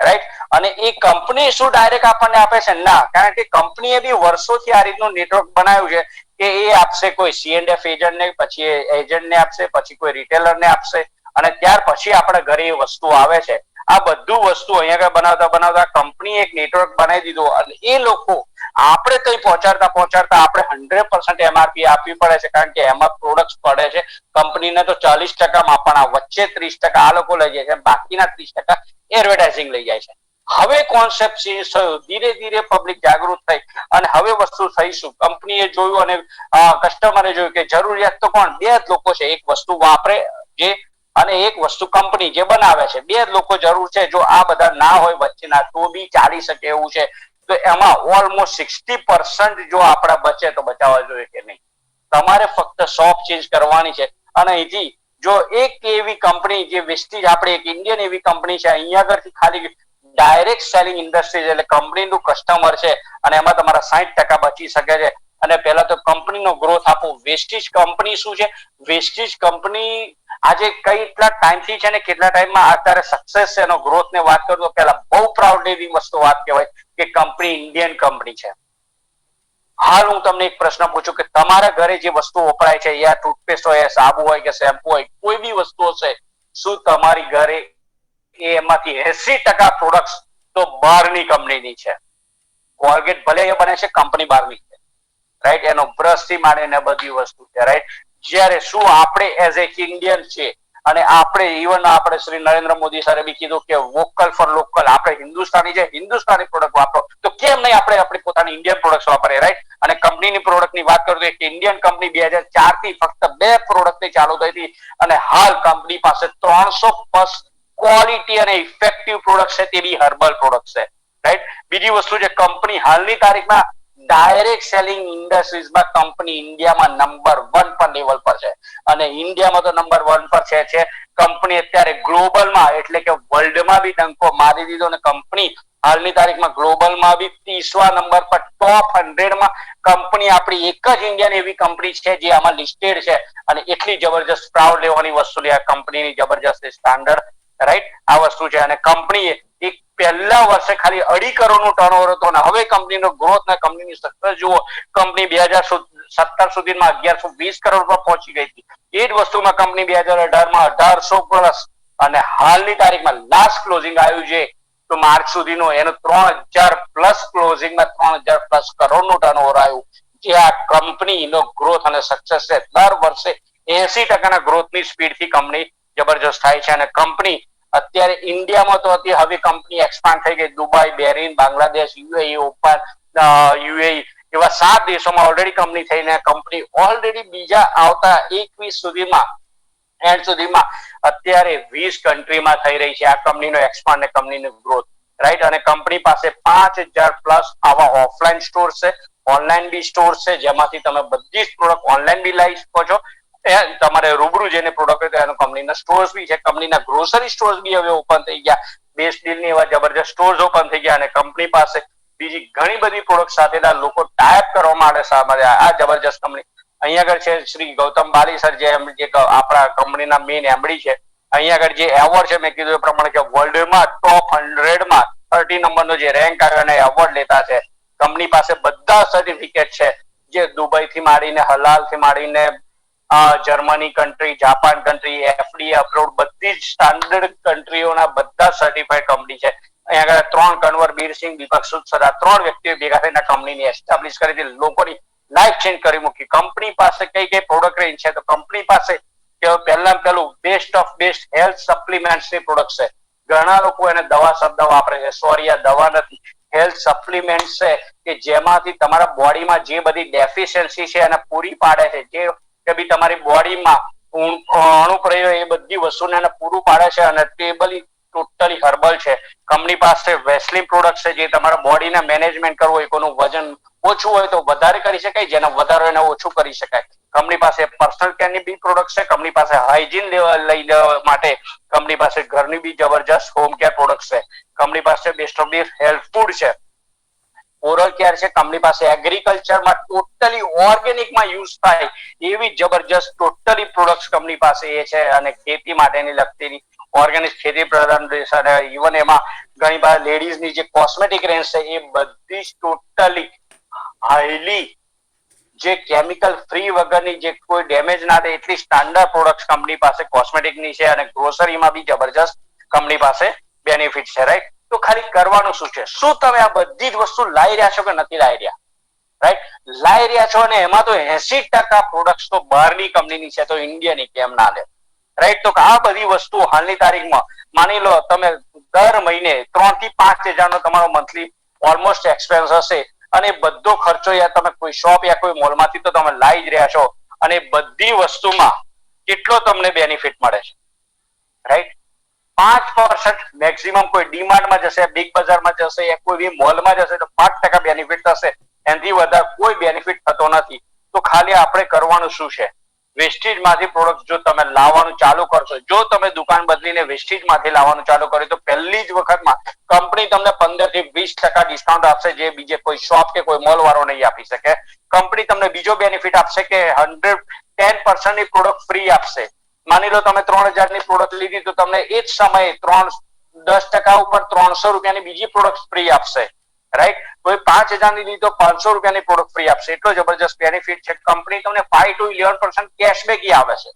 રાઈટ. અને એ કંપની શું ડાયરેક્ટ આપણને આપે છે? ના, કારણ કે કંપનીએ બી વર્ષોથી આ રીતનું નેટવર્ક બનાવ્યું છે કે એ આપશે કોઈ C&F એજન્ટને, પછી એજન્ટને આપશે, પછી કોઈ રિટેલરને આપશે, અને ત્યાર પછી આપણા ઘરે એ વસ્તુ આવે છે. આ બધું વસ્તુ અહીંયા બનાવતા કંપની એક નેટવર્ક બનાવી દીધું, અને એ લોકો આપણે કઈ પહોંચાડતા આપણે 100% MRP આપવી પડે છે, કારણ કે એમાં પ્રોડક્ટ પડે છે. કંપનીને તો 40% માપવાના, વચ્ચે 30% આ લોકો લઈ જાય છે, બાકીના 30% એડવર્ટાઇઝિંગ લઈ જાય છે. હવે કોન્સેપ્ટ ચેન્જ થયો, ધીરે ધીરે પબ્લિક જાગૃત થઈ, અને હવે વસ્તુ થઈશું. કંપનીએ જોયું અને કસ્ટમરે જોયું કે જરૂરિયાત તો કોણ? 2 જ લોકો છે, એક વસ્તુ વાપરે જે, અને એક વસ્તુ કંપની જે બનાવે છે. 2 જ લોકો જરૂર છે. જો આ બધા ના હોય વચ્ચેના, તો બી ચાલી શકે એવું છે. તો એમાં ઓલમોસ્ટ 60% જો આપણા બચે તો બચાવવા જોઈએ કે નહીં. તમારે ફક્ત શોપ ચેન્જ કરવાની છે અને અહીંથી જો એક એવી કંપની જે વેસ્ટીજ આપણે એક ઇન્ડિયન એવી કંપની છે અહીંયા આગળથી ખાલી ડાયરેક્ટ સેલિંગ ઇન્ડસ્ટ્રીઝ એટલે કંપનીનું કસ્ટમર છે અને એમાં તમારા 60% બચી શકે છે. અને પહેલા તો કંપનીનો ગ્રોથ આપો. વેસ્ટીજ કંપની શું છે? વેસ્ટીજ કંપની આજે કેટલા ટાઈમથી છે ને કેટલા ટાઈમમાં અત્યારે સક્સેસ છે એનો ગ્રોથ ને વાત કરું તો પહેલા બહુ પ્રાઉડલી વસ્તુ વાત કહેવાય કે કંપની ઇન્ડિયન કંપની છે. હાલ હું તમને એક પ્રશ્ન પૂછું કે તમારા ઘરે જે વસ્તુ વપરાય છે યા ટૂથપેસ્ટ હોય સાબુ હોય કે શેમ્પુ હોય કોઈ બી વસ્તુ હશે, શું તમારી ઘરે એમાંથી 80% પ્રોડક્ટ્સ તો બહારની કંપનીની છે? કોલગેટ ભલે એ બને છે કંપની બહારની છે, રાઈટ? એનો બ્રશ થી માંડીને બધી વસ્તુ છે, રાઈટ? જ્યારે શું આપણે એઝ એ ઇન્ડિયન છે અને આપણે ઇવન આપણે શ્રી નરેન્દ્ર મોદી સાહેબે બી કીધું કે વોકલ ફોર લોકલ, આપણે હિન્દુસ્તાની છે હિન્દુસ્તાની પ્રોડક્ટ વાપરો, તો કેમ નહીં આપણે આપણી પોતાની ઇન્ડિયન પ્રોડક્ટ વાપરીએ, રાઈટ? અને કંપનીની પ્રોડક્ટની વાત કરું તો એક ઇન્ડિયન કંપની 2004 થી ફક્ત 2 પ્રોડક્ટથી ચાલુ થઈ હતી અને હાલ કંપની પાસે 300+ ક્વોલિટી અને ઇફેક્ટિવ પ્રોડક્ટ છે, તે બી હર્બલ પ્રોડક્ટ છે, રાઈટ? બીજી વસ્તુ છે કંપની હાલની તારીખમાં ડાયરેક્ટ સેલિંગ ઇન્ડસ્ટ્રીઝમાં કંપની ઇન્ડિયામાં નંબર 1 પર લેવલ પર છે અને ઇન્ડિયામાં તો નંબર 1 પર છે. કંપની અત્યારે ગ્લોબલમાં એટલે કે વર્લ્ડમાં બી ડંકો મારી દીધો અને કંપની હાલની તારીખમાં ગ્લોબલમાં બી 30મા નંબર પર ટોપ 100માં કંપની આપણી એક જ ઇન્ડિયન એવી કંપની છે જે આમાં લિસ્ટેડ છે અને એટલી જબરજસ્ત પ્રાઉડ લેવાની વસ્તુ લે આ કંપનીની જબરજસ્ત સ્ટાન્ડર્ડ, રાઈટ? આ વસ્તુ છે અને કંપનીએ એક પહેલા વર્ષે ખાલી 2.5 કરોડનું ટર્નઓવર હતો અને હવે કંપનીનો ગ્રોથ ને કંપનીની સક્સેસ જુઓ. કંપની 2017 સુધીમાં 1120 કરોડ પર પહોંચી ગઈ હતી. એ જ વસ્તુમાં કંપની 2018માં 1800+ અને હાલની તારીખમાં લાસ્ટ ક્લોઝિંગ આવ્યું છે તો માર્ચ સુધીનો એનો 3000+ ક્લોઝિંગમાં 3000+ કરોડનું ટર્નઓવર આવ્યું. જે આ કંપનીનો ગ્રોથ અને સક્સેસ છે. દર વર્ષે 80%ના ગ્રોથની સ્પીડથી કંપની જબરજસ્ત થાય છે અને કંપની અત્યારે ઇન્ડિયામાં તો હવે કંપની એક્સપાન્ડ થઈ ગઈ. Dubai, Bahrain, Bangladesh, UAE, open UAE એવા 7 દેશોમાં ઓલરેડી કંપની થઈને કંપની ઓલરેડી બીજા આવતા 21 સુધીમાં એન્ડ સુધીમાં અત્યારે 20 કન્ટ્રીમાં થઈ રહી છે આ કંપનીનો એક્સપાન્ડ અને કંપનીનો ગ્રોથ, રાઈટ? અને કંપની પાસે 5000+ આવા ઓફલાઈન સ્ટોર છે, ઓનલાઈન બી સ્ટોર છે જેમાંથી તમે બધી જ પ્રોડક્ટ ઓનલાઈન બી લઈ શકો છો. તમારે રૂબરૂ જઈને પ્રોડક્ટ હોય તો એનો કંપનીના સ્ટોર્સ બી છે. કંપનીના ગ્રોસરી સ્ટોર્સ બી હવે ઓપન થઈ ગયા. બેસ્ટ ડીલની એવા જબરજસ્ત સ્ટોર્સ ઓપન થઈ ગયા અને કંપની પાસે બીજી ઘણી બધી પ્રોડક્ટ સાથેના લોકો ટાઈપ કરવા માટે આ જબરજસ્ત કંપની. અહીંયા આગળ છે શ્રી ગૌતમ બાલી સર જે આપણા કંપનીના મેઇન એમડી છે. અહીંયા આગળ જે એવોર્ડ છે મેં કીધું એ પ્રમાણે કે વર્લ્ડમાં ટોપ 100માં 30 નંબરનો જે રેન્ક આવ્યો અને એવોર્ડ લેતા છે. કંપની પાસે બધા સર્ટિફિકેટ છે જે દુબઈ થી માંડીને હલાલ થી માંડીને Germany country, Japan country, FDA approved બધી જ સ્ટાન્ડર્ડ કન્ટ્રીઓના બધા સર્ટિફાઈડ કંપની છે. અહીંયા આગળ 3 કન્વર, બીરસિંહ, દીપક સુદ સર આ 3 વ્યક્તિઓ ભેગા થઈને કંપનીને એસ્ટાબ્લિશ કરી હતી. લોકોની લાઈફ ચેન્જ કરી મૂકી. કંપની પાસે કઈ પ્રોડક્ટ રેન્જ છે તો કંપની પાસે પહેલું બેસ્ટ ઓફ બેસ્ટ હેલ્થ સપ્લિમેન્ટ્સની પ્રોડક્ટ છે. ઘણા લોકો એને દવા શબ્દ વાપરે છે. સોરી, આ દવા નથી, હેલ્થ સપ્લિમેન્ટ છે કે જેમાંથી તમારા બોડીમાં જે બધી ડેફિશિયન્સી છે એને પૂરી પાડે છે. જે કે બી તમારી બોડીમાં અણુપ્રયોગ એ બધી વસ્તુને એને પૂરું પાડે છે અને ટોટલી હર્બલ છે. કંપની પાસે વેસ્લિન પ્રોડક્ટ છે જે તમારા બોડીને મેનેજમેન્ટ કરવું હોય, કોઈનું વજન ઓછું હોય તો વધારે કરી શકાય, જેને વધારે એને ઓછું કરી શકાય. કંપની પાસે પર્સનલ કેરની બી પ્રોડક્ટ છે. કંપની પાસે હાઇજીન લઈ જવા માટે કંપની પાસે ઘરની બી જબરજસ્ત હોમ કેર પ્રોડક્ટ છે. કંપની પાસે best of best health food છે, ઓરલ કેર છે. કંપની પાસે એગ્રીકલ્ચરમાં ટોટલી ઓર્ગેનિકમાં યુઝ થાય એવી જબરજસ્ત ટોટલી પ્રોડક્ટ્સ કંપની પાસે એ છે અને ખેતી માટેની લગતીની ઓર્ગેનિક ખેતી પ્રધાન દેશ અને ઇવન એમાં ઘણી વાર લેડીઝની જે કોસ્મેટિક રેન્જ છે એ બધી જ ટોટલી હાઈલી જે કેમિકલ ફ્રી વગરની જે કોઈ ડેમેજ ના થાય એટલી સ્ટાન્ડર્ડ પ્રોડક્ટ્સ કંપની પાસે કોસ્મેટિકની છે અને ગ્રોસરીમાં બી જબરજસ્ત કંપની પાસે બેનિફિટ છે, રાઈટ? તો ખાલી કરવાનું શું છે? શું તમે આ બધી જ વસ્તુ લાવી રહ્યા છો કે નથી લાવી રહ્યા, રાઈટ? લાવી રહ્યા છો અને એમાં તો 80% પ્રોડક્ટ્સ તો બહારની કંપનીની છે તો ઇન્ડિયાની કેમ ના લે, રાઈટ? તો આ બધી વસ્તુ હાલની તારીખમાં માની લો તમે દર મહિને 3 થી 5 હજારનો તમારો મંથલી ઓલમોસ્ટ એક્સપેન્સ હશે અને બધો ખર્ચો યા તમે કોઈ શોપ યા કોઈ મોલમાંથી તો તમે લાવી જ રહ્યા છો અને બધી વસ્તુમાં કેટલો તમને બેનિફિટ મળે છે, રાઈટ? 5% મેક્સિમમ કોઈ ડીમાર્ટમાં જશે, બિગ બજારમાં જશે, યા કોઈ બી મોલમાં જશે તો 5% બેનિફિટ થશે. એનાથી વધારે કોઈ બેનિફિટ થતો નથી. તો ખાલી આપણે કરવાનું શું છે, વેસ્ટેજ માંથી પ્રોડક્ટ જો તમે લાવવાનું ચાલુ કરશો, જો તમે દુકાન બદલીને વેસ્ટેજ માંથી લાવવાનું ચાલુ કર્યું તો પહેલી જ વખતમાં કંપની તમને 15 થી 20% ડિસ્કાઉન્ટ આપશે, જે બીજે કોઈ શોપ કે કોઈ મોલ વાળો નહીં આપી શકે. કંપની તમને બીજો બેનિફિટ આપશે કે 10% ની પ્રોડક્ટ ફ્રી આપશે. માની લો તમે 3000 ની પ્રોડક્ટ લીધી તો તમને એ જ સમયે 10% ઉપર 300 રૂપિયાની બીજી પ્રોડક્ટ ફ્રી આપશે, રાઈટ. કોઈ 5000 ની લીધી તો 500 રૂપિયાની પ્રોડક્ટ ફ્રી આપશે. એટલો જબરજસ્ત બેનિફિટ છે. કંપની તમને 5 to 11% કેશબેક આવે છે.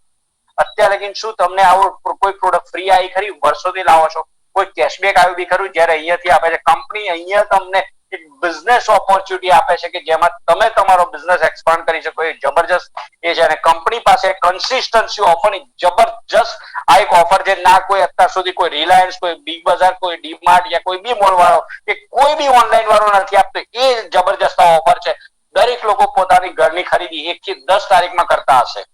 અત્યારે લગીન શું તમને આવું કોઈ પ્રોડક્ટ ફ્રી આવી ખરી? વર્ષોથી લાવો છો, કોઈ કેશબેક આવ્યું બી ખરું? જ્યારે અહીંયાથી આપે છે કંપની, અહીંયા તમને એક બિઝનેસ ઓપોર્ચ્યુનિટી આપે છે કે જેમાં તમે તમારો બિઝનેસ એક્સપાન્ડ કરી શકો. એ જબરજસ્ત એ છે. અને કંપની પાસે કન્સિસ્ટન્સી ઓફરની જબરજસ્ત આ એક ઓફર છે. ના કોઈ અત્યાર સુધી કોઈ રિલાયન્સ, કોઈ બિગ બજાર, કોઈ ડીમાર્ટ યા કોઈ બી મોલ વાળો કે કોઈ બી ઓનલાઈન વાળો નથી આપતો. એ જબરજસ્ત ઓફર છે. દરેક લોકો પોતાની ઘરની ખરીદી 1 થી 10 તારીખમાં કરતા હશે,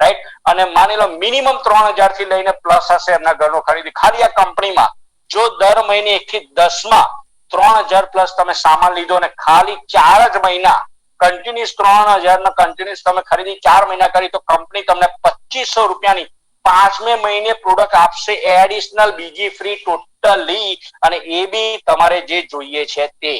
રાઈટ. અને માની લો મિનિમમ 3000 થી લઈને પ્લસ હશે એમના ઘરનો ખરીદી. ખાલી આ કંપનીમાં જો દર મહિને 1 થી 10 માં 3000 પ્લસ તમે સામાન લીધો અને ખાલી 4 જ મહિના કન્ટિન્યુઅસ 3000 ના કન્ટિન્યુઅસ તમે ખરીદી 4 મહિના કરી તો કંપની તમને 2500 રૂપિયાની 5મે મહિને પ્રોડક્ટ આપશે એડિશનલ, બીજી ફ્રી ટોટલી. અને એ બી તમારે જે જોઈએ છે તે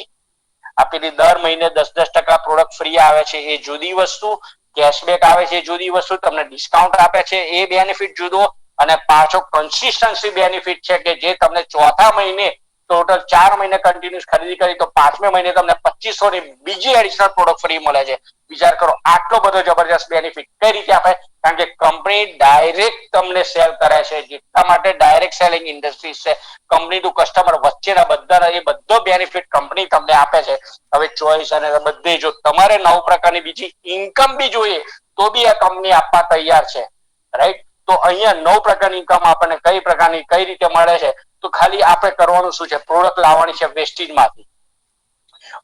આપેલી. દર મહિને 10% પ્રોડક્ટ ફ્રી આવે છે એ જુદી વસ્તુ, કેશબેક આવે છે જુદી વસ્તુ, તમને ડિસ્કાઉન્ટ આપે છે એ બેનિફિટ જુદો, અને પાછો કન્સિસ્ટન્સી બેનિફિટ છે કે જે તમને ચોથા મહિને ટોટલ 4 મહિને કન્ટિન્યુઅસ ખરીદી કરી તો 5મે મહિને તમને 2500 ની બીજી એડિશનલ પ્રોડક્ટ ફ્રી મળે છે. વિચાર કરો આટલો બધો જબરજસ્ત બેનિફિટ કઈ રીતે આપે? કારણ કે કંપની ડાયરેક્ટ તમને સેલ કરે છે. જેટલા માટે ડાયરેક્ટ સેલિંગ ઇન્ડસ્ટ્રી છે. કંપની ટુ કસ્ટમર વચ્ચેના બધા એ બધો બેનિફિટ કંપની તમને આપે છે. હવે ચોઈસ અને બધે જો તમારે 9 પ્રકારની બીજી ઇન્કમ બી જોઈએ તો બી આ કંપની આપવા તૈયાર છે, રાઈટ. તો અહીંયા 9 પ્રકારની ઇન્કમ આપણને કઈ પ્રકારની કઈ રીતે મળે છે? તો ખાલી આપણે કરવાનું શું છે, પ્રોડક્ટ લાવવાની છે વેસ્ટેજમાંથી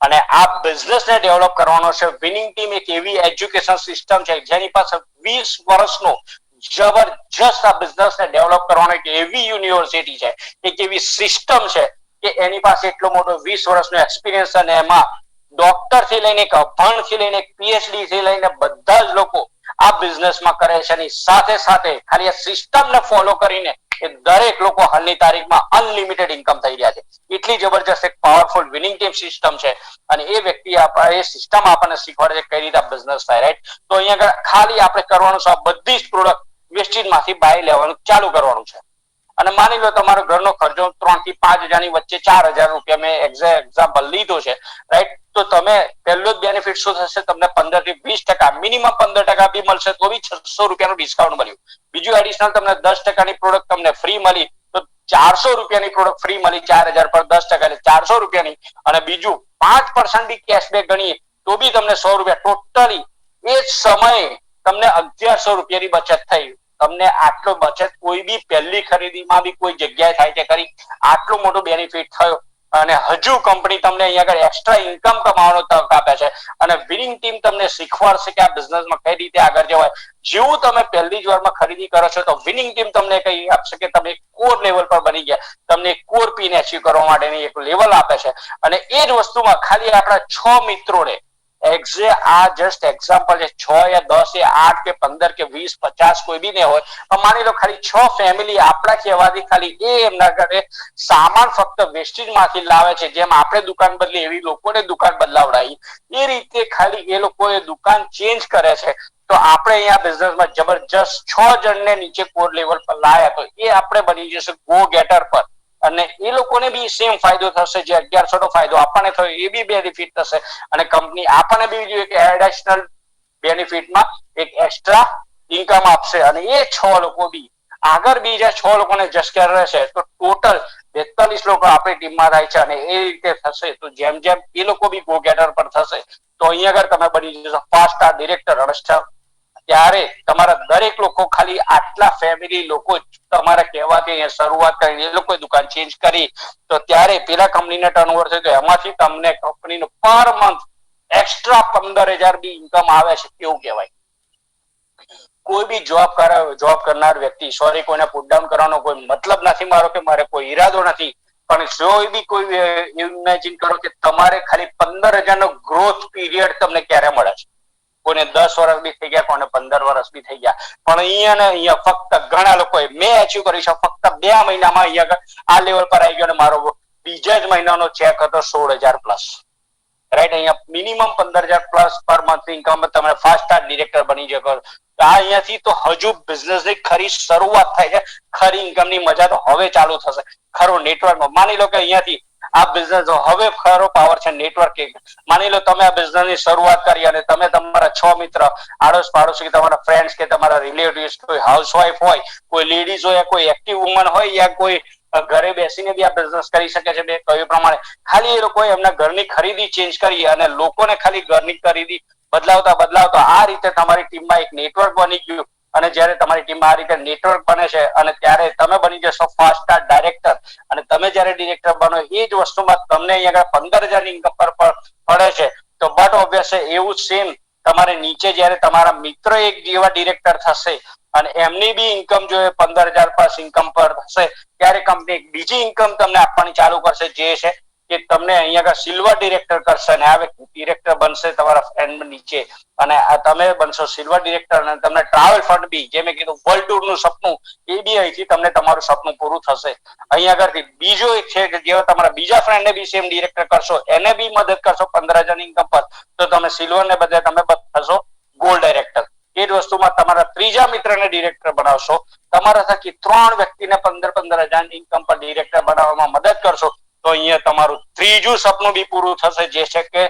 અને આ બિઝનેસને ડેવલપ કરવાનો છે. વિનિંગ ટીમ એક એવી એજ્યુકેશન સિસ્ટમ છે જેની પાસે 20 વર્ષનો જબરજસ્ત આ બિઝનેસને ડેવલપ કરવાનો એક એવી યુનિવર્સિટી છે, એક એવી સિસ્ટમ છે કે એની પાસે એટલો મોટો 20 વર્ષનો એક્સપિરિયન્સ, અને એમાં ડોક્ટર થી લઈને અભણ થી લઈને પીએચડી થી લઈને બધા જ લોકો આ બિઝનેસમાં કરે છે. એની સાથે સાથે ખાલી આ સિસ્ટમને ફોલો કરીને એ દરેક લોકો હાલની તારીખમાં અનલિમિટેડ ઇન્કમ થઈ રહ્યા છે. એટલી જબરજસ્ત એક પાવરફુલ વિનિંગ ટીમ સિસ્ટમ છે. અને એ વ્યક્તિ એ સિસ્ટમ આપણને શીખવાડે છે કઈ રીતે બિઝનેસ થાય, રાઈટ. તો અહીંયા આગળ ખાલી આપણે કરવાનું છે, બધી જ પ્રોડક્ટ વેસ્ટેજમાંથી બાય લેવાનું ચાલુ કરવાનું છે. અને માની લો તમારો ઘરનો ખર્ચો 3 થી 5000 ની વચ્ચે 4000 રૂપિયા મેં એક્ઝામ્પલ લીધો છે, રાઈટ. તો તમે પહેલો જ બેનિફિટ શું થશે? તમને 15 થી 20% મિનિમમ 15% બી મળશે તો બી 600 રૂપિયાનું ડિસ્કાઉન્ટ મળ્યું. બીજું એડિશનલ તમને 10%ની પ્રોડક્ટ તમને ફ્રી મળી તો 400 રૂપિયાની પ્રોડક્ટ ફ્રી મળી. 4000 પર 10% એટલે 400 રૂપિયાની. અને બીજું 5% બી કેશબેક ગણીએ તો બી તમને 100 રૂપિયા ટોટલી એ જ સમયે તમને 1100 રૂપિયાની બચત થઈ. તમને આટલો બચત કોઈ બી પહેલી ખરીદીમાં બી કોઈ જગ્યાએ થાય છે ખરી? આટલો મોટો બેનિફિટ થયો. અને હજુ કંપની તમને અહીંયા આગળ એક્સ્ટ્રા ઇન્કમ કમાવાનો તક આપે છે. અને વિનિંગ ટીમ તમને શીખવાડશે કે આ બિઝનેસમાં કઈ રીતે આગળ જવાય. જેવું તમે પહેલી જ વારમાં ખરીદી કરો છો તો વિનિંગ ટીમ તમને કઈ આપશે કે તમે કોર લેવલ પર બની ગયા, તમને કોર પીને અચીવ કરવા માટેની એક લેવલ આપે છે. અને એ જ વસ્તુમાં ખાલી આપણા 6 મિત્રોને આ જસ્ટ એક્ઝામ્પલ છે, 6 યા 10 યા 8 કે 15 કે 20 50 કોઈ બી ને હોય, માની લો ખાલી 6 ફેમિલી આપણા કહેવાથી ખાલી એ એમના ઘરે સામાન ફક્ત વેસ્ટેજ માંથી લાવે છે. જેમ આપણે દુકાન બદલી એવી લોકોને દુકાન બદલાવડાવી એ રીતે ખાલી એ લોકો એ દુકાન ચેન્જ કરે છે. તો આપણે અહીંયા બિઝનેસમાં જબરજસ્ત 6 જણને નીચે કોર લેવલ પર લાયા તો એ આપણે બની જશે ગો ગેટર પર. અને એ લોકોને બી સેમ ફાયદો થશે, જે 1100 નો ફાયદો આપણને થયો એ બી બેનિફિટ થશે. અને કંપની આપણને બી જોઈએ કે એડિશનલ બેનિફિટમાં એક એક્સ્ટ્રા ઇન્કમ આપશે. અને એ 6 લોકો બી આગળ બીજા 6 લોકોને જસ્કેર રહેશે તો ટોટલ 42 લોકો આપણી ટીમમાં થાય છે. અને એ રીતે થશે તો જેમ જેમ એ લોકો બી ગો ગેટર પર થશે તો અહીંયા આગળ તમે બની જશો 5 સ્ટાર ડિરેક્ટર અને ત્યારે તમારા દરેક લોકો ખાલી આટલા ફેમિલી લોકો તમારા કહેવાથી અહીંયા શરૂઆત કરીને એ લોકોએ દુકાન ચેન્જ કરી તો ત્યારે પેલા કંપનીને ટર્નઓવર થયું તો એમાંથી તમને કંપનીનું પર મંથ એક્સ્ટ્રા 15000 બી ઇન્કમ આવે છે. કેવું કહેવાય? કોઈ બી જોબ કરનાર વ્યક્તિ, સોરી કોઈને પુટ ડાઉન કરવાનો કોઈ મતલબ નથી મારો કે મારે કોઈ ઈરાદો નથી, પણ જો બી કોઈ ઇમેજિન કરો કે તમારે ખાલી 15,000 નો ગ્રોથ પીરિયડ તમને ક્યારે મળે છે. કોઈને 10 વર્ષ બી થઈ ગયા, કોઈને 15 વર્ષ બી થઈ ગયા, પણ અહીંયા ને અહીંયા ફક્ત ઘણા લોકોએ મેં અચીવ કર્યું છે ફક્ત 2 મહિનામાં અહીંયા આ લેવલ પર આવી ગયો અને મારો બીજા જ મહિનાનો ચેક હતો 16,000 પ્લસ. રાઈટ, અહીંયા minimum 15,000 plus per month income તમે ફાસ્ટ સ્ટાર ડિરેક્ટર બની શકો. અહીંયાથી તો હજુ બિઝનેસ ની ખરી શરૂઆત થાય છે. ખરી ઇન્કમ ની મજા તો હવે ચાલુ થશે. ખરું નેટવર્ક માની લો કે અહીંયાથી આ બિઝનેસ હવે ખરો પાવર છે નેટવર્કિંગ. માની લો તમે આ બિઝનેસ ની શરૂઆત કરી અને તમે તમારા 6 મિત્ર, આડોશ પાડોશી, તમારા ફ્રેન્ડ્સ કે તમારા રિલેટિવ્સ, કોઈ હાઉસવાઈફ હોય, કોઈ લેડીઝ હોય, કોઈ એક્ટિવ વુમન હોય, યા કોઈ ઘરે બેસીને બી આ બિઝનેસ કરી શકે છે. મેં કહ્યું પ્રમાણે ખાલી એ લોકોએ એમના ઘરની ખરીદી ચેન્જ કરી અને લોકોને ખાલી ઘરની ખરીદી બદલાવતા આ રીતે તમારી ટીમમાં એક નેટવર્ક બની ગયું. અને જ્યારે તમારી ટીમમાં આ રીતે નેટવર્ક બને છે અને ત્યારે તમે બની જશો ફાસ્ટ સ્ટાર ડાયરેક્ટર. અને તમે જ્યારે ડિરેક્ટર બનો એ જ વસ્તુમાં તમને અહીંયા 15,000 ઇન્કમ પર પડે છે, તો બટ ઓબ્વિયસ એવું સેમ તમારે નીચે જ્યારે તમારા મિત્ર એક જેવા ડિરેક્ટર થશે અને એમની બી ઇન્કમ જો 15,000 પ્લસ ઇન્કમ પર થશે, ત્યારે કંપની એક બીજી ઇન્કમ તમને આપવાની ચાલુ કરશે, જે છે કે તમને અહીંયા સિલ્વર ડિરેક્ટર કરશે. અને આ વ્યક્તિ ડિરેક્ટર બનશે તમારા ફ્રેન્ડ નીચે, અને તમે બનશો સિલ્વર ડિરેક્ટર. અને તમને ટ્રાવેલ ફંડ બી, જે મેં કીધું વર્લ્ડ ટૂર નું સપનું, એ બી અહીંથી તમને તમારું સપનું પૂરું થશે. અહીંયા આગળથી બીજો એક છે કે જેવા તમારા બીજા ફ્રેન્ડને બી સેમ ડિરેક્ટર કરશો, એને બી મદદ કરશો 15,000 ઇન્કમ પર, તો તમે સિલ્વર ને બદલે તમે થશો ગોલ્ડ ડાયરેક્ટર. એ જ વસ્તુમાં તમારા ત્રીજા મિત્રને ડિરેક્ટર બનાવશો, તમારા થકી 3 વ્યક્તિને 15,000 ઇન્કમ પર ડિરેક્ટર બનાવવામાં મદદ કરશો, તો અહીંયા તમારું ત્રીજું સપનું બી પૂરું થશે, જે છે કે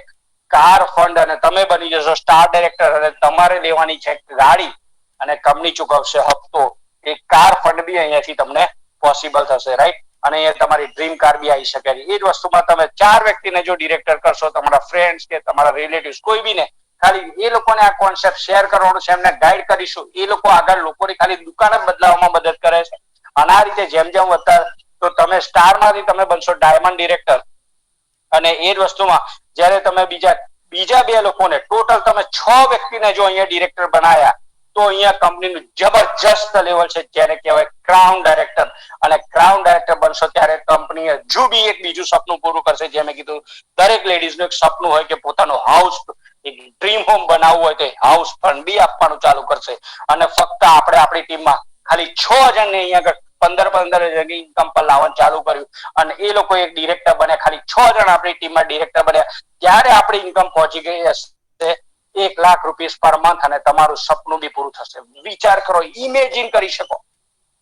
કાર ફંડ. અને તમે બની જશો સ્ટાર ડાયરેક્ટર. અને તમારે લેવાની છે ગાડી અને કંપની ચૂકવશે હપ્તો. એ કાર ફંડ બી અહીંયાથી તમને પોસિબલ થશે. રાઈટ, અને અહીંયા તમારી ડ્રીમ કાર બી આવી શકે. એ જ વસ્તુમાં તમે 4 વ્યક્તિને જો ડિરેક્ટર કરશો, તમારા ફ્રેન્ડ્સ કે તમારા રિલેટિવ્સ કોઈ બી ને, ખાલી એ લોકોને આ કોન્સેપ્ટ શેર કરવાનું છે, એમને ગાઈડ કરીશું. એ લોકો આગળ લોકોની ખાલી દુકાન જ બદલાવવામાં મદદ કરે છે. અને આ રીતે જેમ જેમ વધતા, તો તમે સ્ટાર માંથી તમે બનશો ડાયમંડ ડિરેક્ટર. અને એ જ વસ્તુમાં જ્યારે તમે બીજા 2 લોકોને, ટોટલ તમે 6 વ્યક્તિને જો અહીંયા ડિરેક્ટર બનાયા, તો અહીંયા કંપનીનું જબરજસ્ત લેવલ છે, જેને કહેવાય ક્રાઉન ડાયરેક્ટર. અને ક્રાઉન ડાયરેક્ટર બનશો ત્યારે કંપની હજુ બી એક બીજું સપનું પૂરું કરશે. જે મેં કીધું, દરેક લેડીઝનું એક સપનું હોય કે પોતાનું હાઉસ, એક ડ્રીમ હોમ બનાવવું હોય તો હાઉસ ફંડ બી આપવાનું ચાલુ કરશે. અને ફક્ત આપણે આપણી ટીમમાં ખાલી 6 જણને અહીંયા 15,000 ઇન્કમ પર લાવવાનું ચાલુ કર્યું, અને એ લોકો એક ડિરેક્ટર બને. ખાલી 6 જણ આપણી ટીમમાં ડિરેક્ટર બન્યા, ત્યારે આપણી ઇન્કમ પહોંચી ગઈ હશે 1 લાખ રૂપિયા પર મંથ. અને તમારું સપનું બી પૂરું થશે. વિચાર કરો, ઇમેજિન કરી શકો.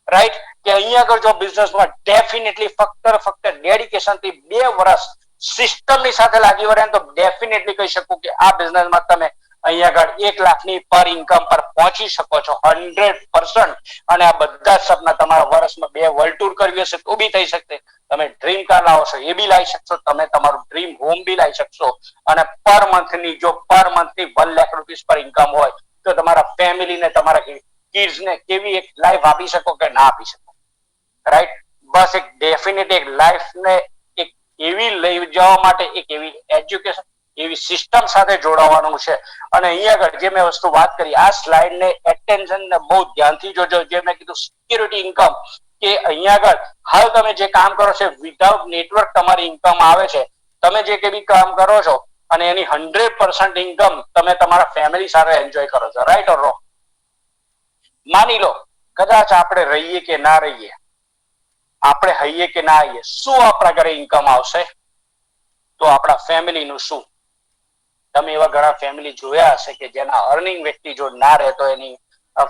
રાઈટ, કે અહીંયા આગળ જો બિઝનેસમાં ડેફિનેટલી ફક્ત ડેડિકેશન થી 2 વર્ષ સિસ્ટમની સાથે લાગી વળે, તો ડેફિનેટલી કહી શકું કે આ બિઝનેસમાં તમે અહીંયા આગળ 1 લાખની પર ઇન્કમ પર પહોંચી શકો છો 100%. અને આ બધા જ સપના તમારા વર્ષમાં 2 વર્લ્ડ ટૂર કરવી હશે તો બી થઈ શકશે. તમે ડ્રીમ કાર લાવો છો એ બી લાવી શકશો, તમે તમારું ડ્રીમ હોમ બી લાવી શકશો. અને પર મંથની 1 લાખ રૂપિયા પર ઇન્કમ હોય, તો તમારા ફેમિલીને, તમારા કિડ્સ ને કેવી એક લાઈફ આપી શકો કે ના આપી શકો. રાઈટ, બસ એક ડેફિનેટ એક લાઈફ ને એક એવી લઈ જવા માટે એક એવી એજ્યુકેશન, એવી સિસ્ટમ સાથે જોડાવાનું છે. અને અહીંયા આગળ જે મેં વસ્તુ વાત કરી, આ સ્લાઇડ ને એટેન્શન ને બહુ ધ્યાનથી જોજો. જે મેં કીધું સિક્યુરિટી ઇન્કમ, કે અહીંયા આગળ હાલ તમે જે કામ કરો છો વિધાઉટ નેટવર્ક તમારી ઇન્કમ આવે છે. તમે જે કે બી કામ કરો છો અને એની 100% ઇન્કમ તમે તમારા ફેમિલી સાથે એન્જોય કરો છો. Right or wrong? માની લો કદાચ આપણે રહીએ કે ના રહીએ, આપણે હઈએ કે ના હઈએ, શું આપણા ઘરે ઇન્કમ આવશે, તો આપણા ફેમિલીનું શું? તમે એવા ઘણા ફેમિલી જોયા હશે કે જેના અર્નિંગ વ્યક્તિ જો ના રહેતો એની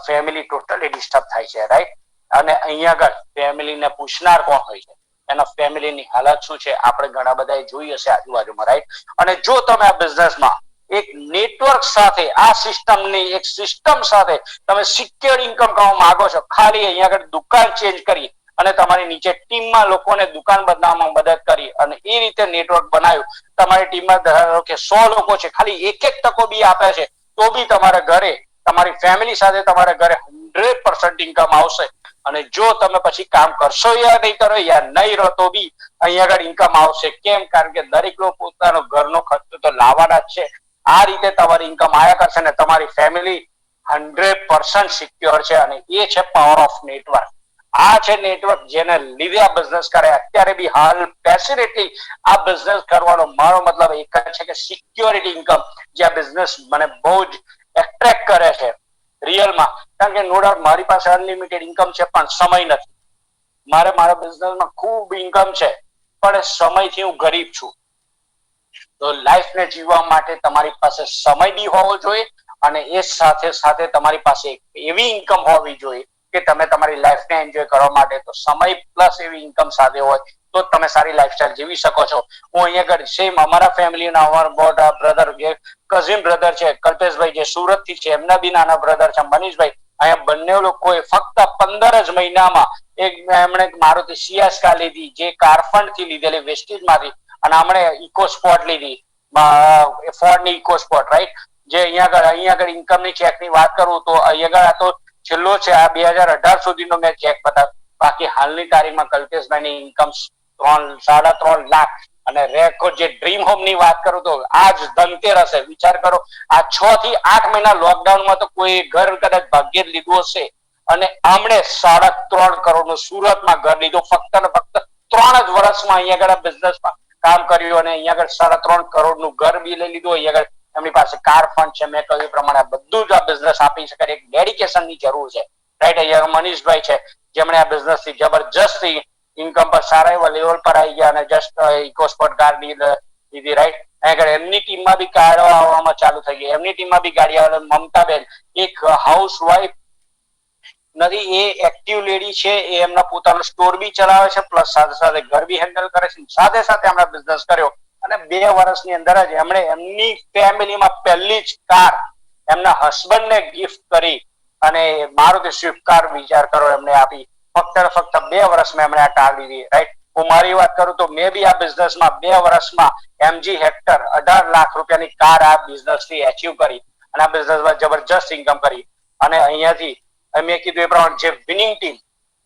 ફેમિલી ટોટલી ડિસ્ટર્બ થાય છે. રાઈટ, અને અહીંયા આગળ ફેમિલીને પૂછનાર કોણ હોય છે, એના ફેમિલીની હાલત શું છે, આપણે ઘણા બધા જોઈ હશે આજુબાજુમાં. રાઈટ, અને જો તમે આ બિઝનેસમાં એક નેટવર્ક સાથે, આ સિસ્ટમની એક સિસ્ટમ સાથે તમે સિક્યોર ઇન્કમ કમાવા માંગો છો, ખાલી અહીંયા આગળ દુકાન ચેન્જ કરી અને તમારી નીચે ટીમમાં લોકોને દુકાન બદલાવવામાં મદદ કરી અને એ રીતે નેટવર્ક બનાવ્યું. તમારી ટીમમાં ધારો કે 100 લોકો છે, ખાલી 1 ટકો બી આપે છે, તો બી તમારા ઘરે, તમારી ફેમિલી સાથે તમારા ઘરે 100% ઇન્કમ આવશે. અને જો તમે પછી કામ કરશો યા નહીં કરો, યા નહીં રહો, તો બી અહીંયા આગળ ઇન્કમ આવશે. કેમ? કારણ કે દરેક લોકો પોતાનો ઘરનો ખર્ચો તો લાવવાના જ છે. આ રીતે તમારી ઇન્કમ આયા કરશે ને તમારી ફેમિલી 100% સિક્યોર છે અને એ છે પાવર ઓફ નેટવર્ક. આ છે નેટવર્ક જેને લીધે આ બિઝનેસ કરે. અત્યારે બી હાલ પેશનેટલી આ બિઝનેસ કરવાનો મારો મતલબ એક જ છે કે સિક્યોરિટી ઇન્કમ, જે આ બિઝનેસ મને બહુ જ એટ્રેક્ટ કરે છે રિયલમાં. કારણ કે નો ડાઉટ મારી પાસે અનલિમિટેડ ઇન્કમ છે પણ સમય નથી. મારા બિઝનેસમાં ખૂબ ઇન્કમ છે પણ સમયથી હું ગરીબ છું. તો લાઈફને જીવવા માટે તમારી પાસે સમય બી હોવો જોઈએ અને એ સાથે સાથે તમારી પાસે એવી ઇન્કમ હોવી જોઈએ કે તમે તમારી લાઈફને એન્જોય કરવા માટે તો સમય પ્લસ એવી ઇન્કમ સાથે હોય તો તમે સારી લાઈફસ્ટાઈલ જીવી શકો છો. હું અહીંયા આગળ સેમ અમારા ફેમિલીના અમારા મોટા બ્રધર કઝિન બ્રધર છે કલ્પેશભાઈ, જે સુરત થી છે, એમના બી નાના બ્રધર છે મનીષભાઈ. અહીંયા બંને લોકોએ ફક્ત 15 જ મહિનામાં એમણે મારુતિ સિયાઝ લીધી, જે કારફંડ થી લીધેલી વેસ્ટેજ માંથી, અને હમણે ઇકો સ્પોટ લીધી, ફોર્ડ ની ઇકો સ્પોટ, રાઈટ. જે અહીંયા આગળ ઇન્કમ ની ચેક ની વાત કરું તો અહીંયા આગળ આ તો છેલ્લો છે, આ 2018 સુધીનો મેં ચેક બતાવ્યો. બાકી હાલની તારીખમાં કલ્પેશભાઈ ની ઇન્કમ 3.5 લાખ. અને રેકોર્ડ જે ડ્રીમ હોમ ની વાત કરું તો આજ ધનતેરસ છે, વિચાર કરો આ 6 થી 8 મહિના લોકડાઉનમાં તો કોઈ ઘર કદાચ ભાગ્યે જ લીધું હશે અને આમણે 3.5 કરોડ નું સુરતમાં ઘર લીધું. ફક્ત ને ફક્ત 3 જ વર્ષમાં અહીંયા આગળ બિઝનેસમાં કામ કર્યું અને અહીંયા આગળ 3.5 કરોડ નું ઘર બી લઈ લીધું. અહીંયા આગળ એમની પાસે કાર ફંડ છે. મેં કહ્યું પ્રમાણે બધું જ આ બિઝનેસ આપી શકે. એક ડેડિકેશન ની જરૂર છે, રાઈટ. અહીંયા મનીષભાઈ છે જેમણે આ બિઝનેસ થી જબરજસ્ત ઇન્કમ પર સારા એવા લેવલ પર આવી ગયા અને જસ્ટ ઇકોસ્પોર્ટ કાર લીધી, રાઈટ. આગળ એમની ટીમમાં બી કારો આવવામાં ચાલુ થઈ ગઈ. એમની ટીમમાં બી ગાડી આવે. મમતાબેન એક હાઉસ વાઇફ નથી, એ એક્ટિવ લેડી છે. એ એમના પોતાનો સ્ટોર બી ચલાવે છે પ્લસ સાથે સાથે ઘર બી હેન્ડલ કરે છે. સાથે સાથે એમણે બિઝનેસ કર્યો અને 2 વર્ષની અંદર જ એમણે એમની ફેમિલીમાં પહેલી જ કાર એમના હસબન્ડ ને ગિફ્ટ કરી અને મારુતિ સ્વિફ્ટ કાર વિચાર કરો એમને આપી. ફક્ત 2 વર્ષમાં એમણે આ કાર લીધી, રાઈટ. હું મારી વાત કરું તો મેં બી આ બિઝનેસમાં 2 વર્ષમાં MG હેક્ટર 18 લાખ રૂપિયાની કાર આ બિઝનેસ થી એચીવ કરી અને આ બિઝનેસમાં જબરજસ્ત ઇન્કમ કરી. અને અહીંયાથી મેં કીધું એ પ્રમાણે જે વિનિંગ ટીમ,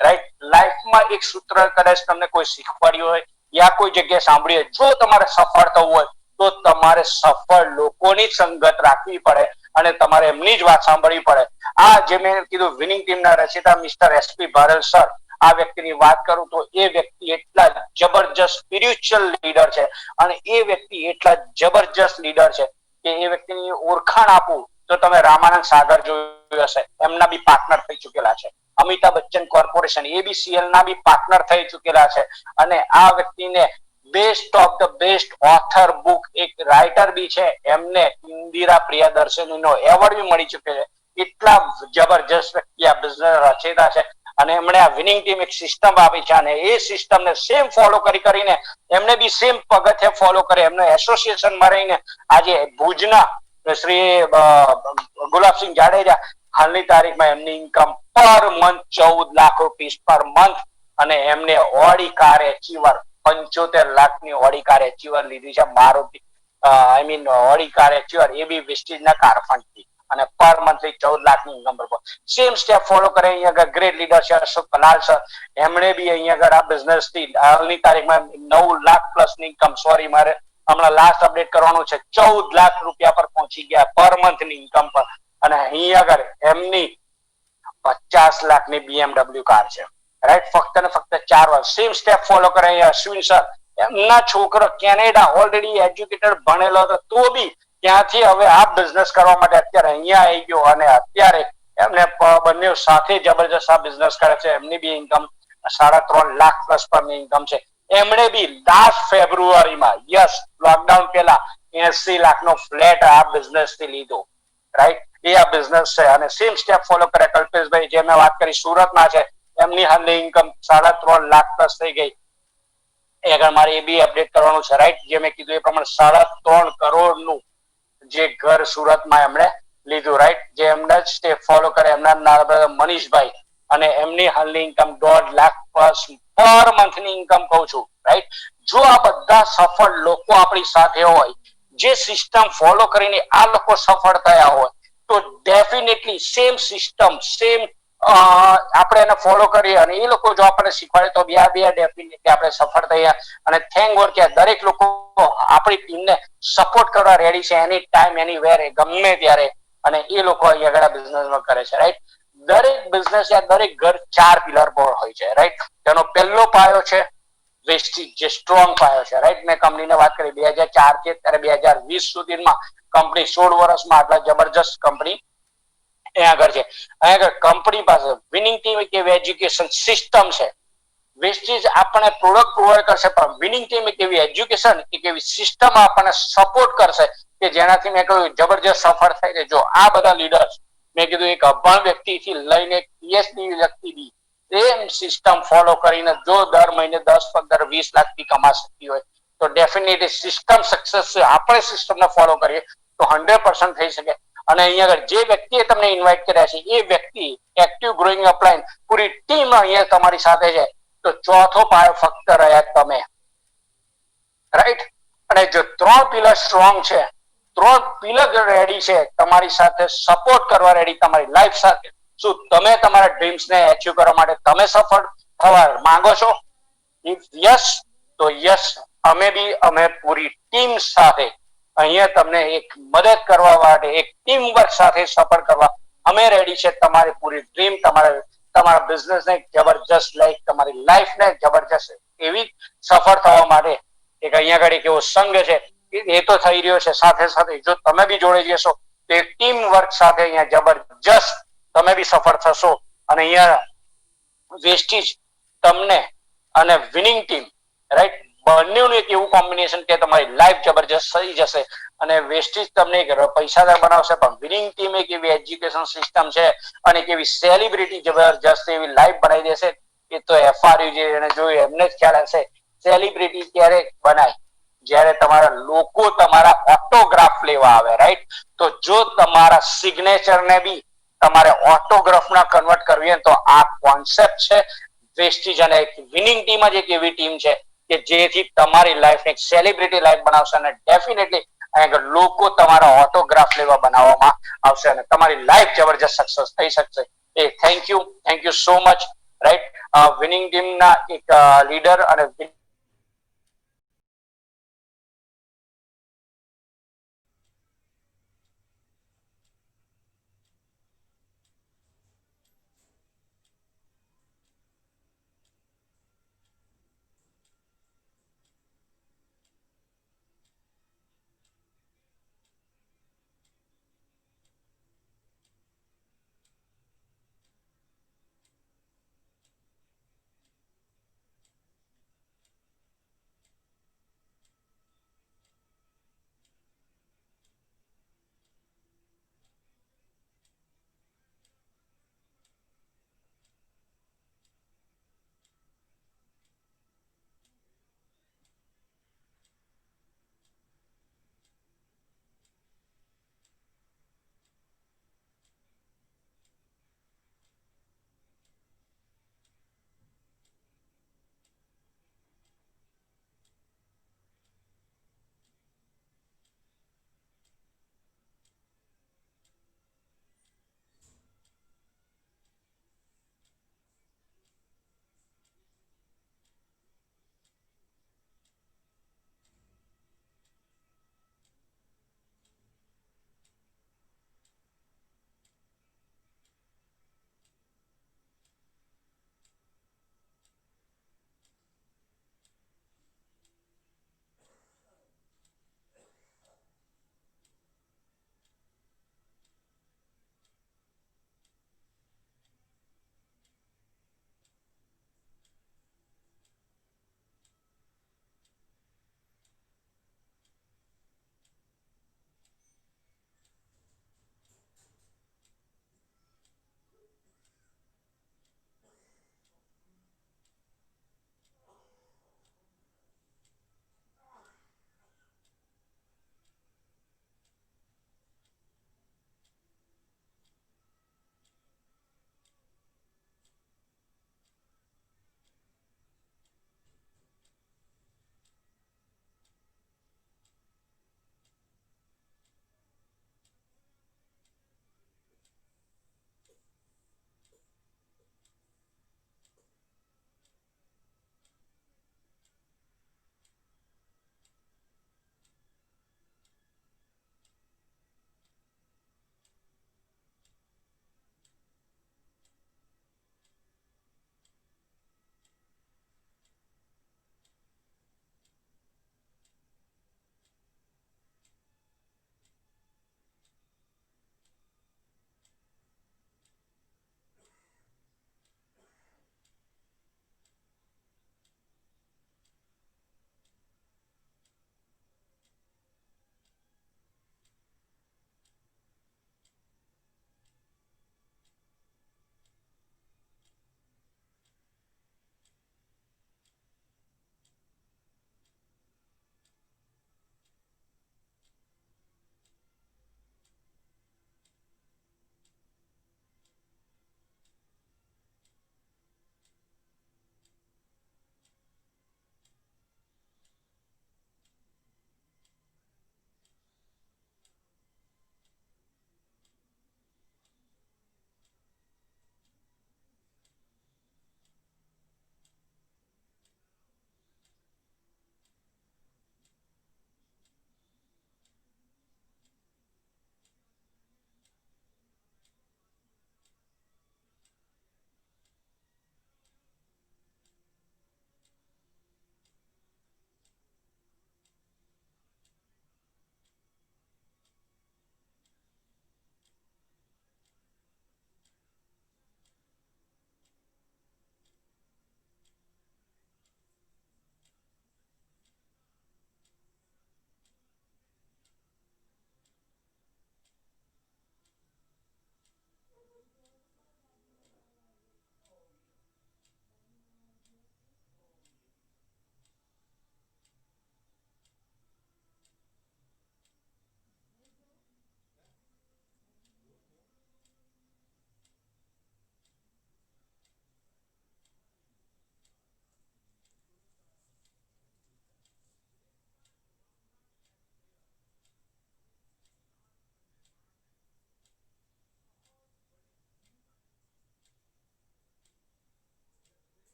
રાઈટ. લાઈફમાં એક સૂત્ર કદાચ તમને કોઈ શીખવાડ્યું હોય યા કોઈ જગ્યાએ સાંભળ્યું હોય, જો તમારે સફળ થવું હોય તો તમારે સફળ લોકોની સંગત રાખવી પડે અને તમારે એમની જ વાત સાંભળવી પડે. આ જે મેં કીધું વિનિંગ ટીમના રચિતા મિસ્ટર SP ભારલ સર, આ વ્યક્તિની વાત કરું તો એ વ્યક્તિ એટલા જબરજસ્ત સ્પિરિચ્યુઅલ લીડર છે અને એ વ્યક્તિ એટલા જબરજસ્ત લીડર છે કે એ વ્યક્તિની ઓળખાણ આપું તો તમે રામાનંદ સાગર જોયું હશે, એમના બી પાર્ટનર થઈ ચુકેલા છે. અમિતાભ બચ્ચન કોર્પોરેશન, ABCL ના બી પાર્ટનર થઈ ચુકેલા છે. અને આ વ્યક્તિને best of the best author book એક રાઇટર બી છે, એમને ઇન્દિરા પ્રિયદર્શનીનો એવોર્ડ બી મળી ચુક્યો છે. એટલા જબરજસ્ત વ્યક્તિ આ બિઝનેસ રચેતા છે અને એમણે આ વિનિંગ ટીમ એક સિસ્ટમ આપી છે અને એ સિસ્ટમને સેમ ફોલો કરીને એમને બી સેમ પગથિયે ફોલો કરે. એમને એસોસિએશનમાં રહીને આજે ભુજના શ્રી ગુલાબસિંહ જાડેજા, હાલની તારીખમાં એમની ઇન્કમ પર મંથ 14 લાખ રૂપિયા પર મંથ અને એમને ઓડી કાર એચીવર 75 લાખની ઓડી કાર એચીવર લીધી છે. મારુતિ ઓડી કાર એચીવર, એ બી વેસ્ટેજના કાર ફંડથી અને પર મંથલી 14 લાખની ઇન્કમ પર. સેમ સ્ટેપ ફોલો કરે અહીંયા આગળ ગ્રેટ લીડર છે અશોક કલાલ સર. એમણે બી અહીંયા આગળ આ બિઝનેસ થી હાલની તારીખમાં 9 લાખ પ્લસ ની ઇન્કમ, સોરી મારે હમણાં લાસ્ટ અપડેટ કરવાનું છે, 14 લાખ રૂપિયા પર પહોંચી ગયા પર મંથની ઇન્કમ પર. અને અહીંયા આગળ એમની 50 લાખની BMW કાર છે, રાઈટ. ફક્ત ને ફક્ત 4 વર્ષ સેમ સ્ટેપ ફોલો કરે. અહીંયા અશ્વિન સર, એમના છોકરો કેનેડા ઓલરેડી એજ્યુકેટેડ ભણેલો હતો તો બી ત્યાંથી હવે આ બિઝનેસ કરવા માટે અત્યારે અહીંયા આવી ગયો અને અત્યારે એમને બંને સાથે જબરજસ્ત આ બિઝનેસ કરે છે. એમની બી ઇન્કમ 3.5 લાખ પ્લસ પરની ઇન્કમ છે. એમણે બી લાસ્ટ ફેબ્રુઆરીમાં, યસ, લોકડાઉન પહેલા 80 લાખનો ફ્લેટ આ બિઝનેસ થી લીધો, રાઈટ. એ આ બિઝનેસ છે અને સેમ સ્ટેપ ફોલો કરે. કલ્પેશભાઈ, જે મેં વાત કરી સુરતના છે, એમની હાલની ઇન્કમ 3.5 લાખ પ્લસ થઈ ગઈ. આગળ મારે એ બી અપડેટ કરવાનું છે, રાઈટ. જે મેં કીધું એ પ્રમાણે 3.5 કરોડ નું જે ઘર સુરતમાં એમણે લીધું, રાઈટ. જે એમના જ સ્ટેપ ફોલો કરે એમના નાના બ્રધર મનીષભાઈ અને એમની હાલની ઇન્કમ 1.5 લાખ પ્લસ પર મંથની ઇન્કમ કહું છું, રાઈટ. જો આ બધા સફળ લોકો આપણી સાથે હોય, જે સિસ્ટમ ફોલો કરીને આ લોકો સફળ થયા હોય તો ડેફિનેટલી સેમ સિસ્ટમ, સેમ આપણે એને ફોલો કરીએ અને એ લોકો જો આપણને શીખવાડે તો બે ડેફિનેટલી આપણે સફળ થયા. અને થેન્ક ગોડ કે દરેક લોકો આપણી ટીમને સપોર્ટ કરવા રેડી છે, એની ટાઈમ એની વેર, ગમે ત્યારે. અને એ લોકો અહીંયા આગળ બિઝનેસમાં કરે છે, રાઈટ. દરેક બિઝનેસ યા દરેક ઘર 4 પિલર પર હોય છે, રાઈટ. તેનો પહેલો પાયો છે વેસ્ટીજ, જે સ્ટ્રોંગ પાયો છે, રાઈટ. મેં કંપનીને વાત કરી 2004 થી અત્યારે 2020 સુધીમાં કંપની 16 વર્ષમાં આટલા જબરજસ્ત કંપની અહીંયા આગળ છે. અહીંયા આગળ કંપની પાસે વિનિંગ ટીમ એક એવી એજ્યુકેશન સિસ્ટમ છે. વેસ્ટીજ આપણને પ્રોડક્ટ પ્રોવાઈડ કરશે, પણ વિનિંગ ટીમ એક એવી એજ્યુકેશન, એક એવી સિસ્ટમ આપણને સપોર્ટ કરશે કે જેનાથી મેં કહ્યું જબરજસ્ત સફળ થાય છે. જો આ બધા લીડર્સ, મેં કીધું એક અભણ વ્યક્તિથી લઈને પીએચડી વ્યક્તિ બી સેમ સિસ્ટમ ફોલો કરીને જો દર મહિને 10, 15, 20 લાખ થી કમા શકતી હોય તો ડેફિનેટલી સિસ્ટમ સક્સેસ છે. આપણે સિસ્ટમને ફોલો કરીએ તો 100% થઈ શકે. અને અહીંયા આગળ જે વ્યક્તિએ તમને ઇન્વાઇટ કર્યા છે એ વ્યક્તિ એક્ટિવ ગ્રોઈંગ અપલાઈન પૂરી ટીમ અહીંયા તમારી સાથે છે. તો ચોથો પાયો ફક્ત રહ્યા તમે, રાઈટ. અને જો 3 પિલર સ્ટ્રોંગ છે, 3 પિલર રેડી છે તમારી સાથે સપોર્ટ કરવા રેડી તમારી લાઈફ સાથે, શું તમે તમારા ડ્રીમ્સને એચીવ કરવા માટે તમે સફળ થવા માંગો છો? ઇફ યસ, તો યસ, અમે પૂરી ટીમ સાથે અહીંયા તમને એક મદદ કરવા માટે, એક ટીમ વર્ક સાથે સફળ કરવા અમે રેડી છે. તમારી પૂરી ડ્રીમ, તમારા બિઝનેસને જબરજસ્ત લાઈફ, તમારી લાઈફને જબરજસ્ત એવી સફળ થવા માટે એક અહીંયા આગળ એક એવો સંઘ છે એ તો થઈ રહ્યો છે. સાથે સાથે જો તમે બી જોડે જશો તો એક ટીમ વર્ક સાથે અહીંયા જબરજસ્ત તમે બી સફળ થશો. અને અહીંયા વેસ્ટીજ તમને અને વિનિંગ ટીમ, રાઈટ, બંનેનું એક એવું કોમ્બિનેશન કે તમારી લાઈફ જબરજસ્ત થઈ જશે. અને વેસ્ટીજ તમને એક પૈસાદાર બનાવશે, પણ વિનિંગ ટીમ એક એવી એજ્યુકેશન સિસ્ટમ છે અને એક એવી સેલિબ્રિટી જબરજસ્ત એવી લાઈફ બનાવી દેશે. એ તો એફઆરયુ જે એને જોયું એમને જ ખ્યાલ હશે. સેલિબ્રિટી ક્યારે બનાય? જ્યારે તમારા લોકો તમારા ઓટોગ્રાફ લેવા આવે, રાઈટ. તો જો તમારા સિગ્નેચરને બી તમારે ઓટોગ્રાફમાં કન્વર્ટ કરવી હોય તો આ કોન્સેપ્ટ છે વેસ્ટીજ. અને વિનિંગ ટીમ જ એક એવી ટીમ છે કે જેથી તમારી લાઈફને એક સેલિબ્રિટી લાઈફ બનાવશે. અને ડેફિનેટલી અહીંયા લોકો તમારા ઓટોગ્રાફ લેવા બનાવવામાં આવશે અને તમારી લાઈફ જબરજસ્ત સક્સેસ થઈ શકશે. Thank you so much, right. Winning ટીમના એક લીડર અને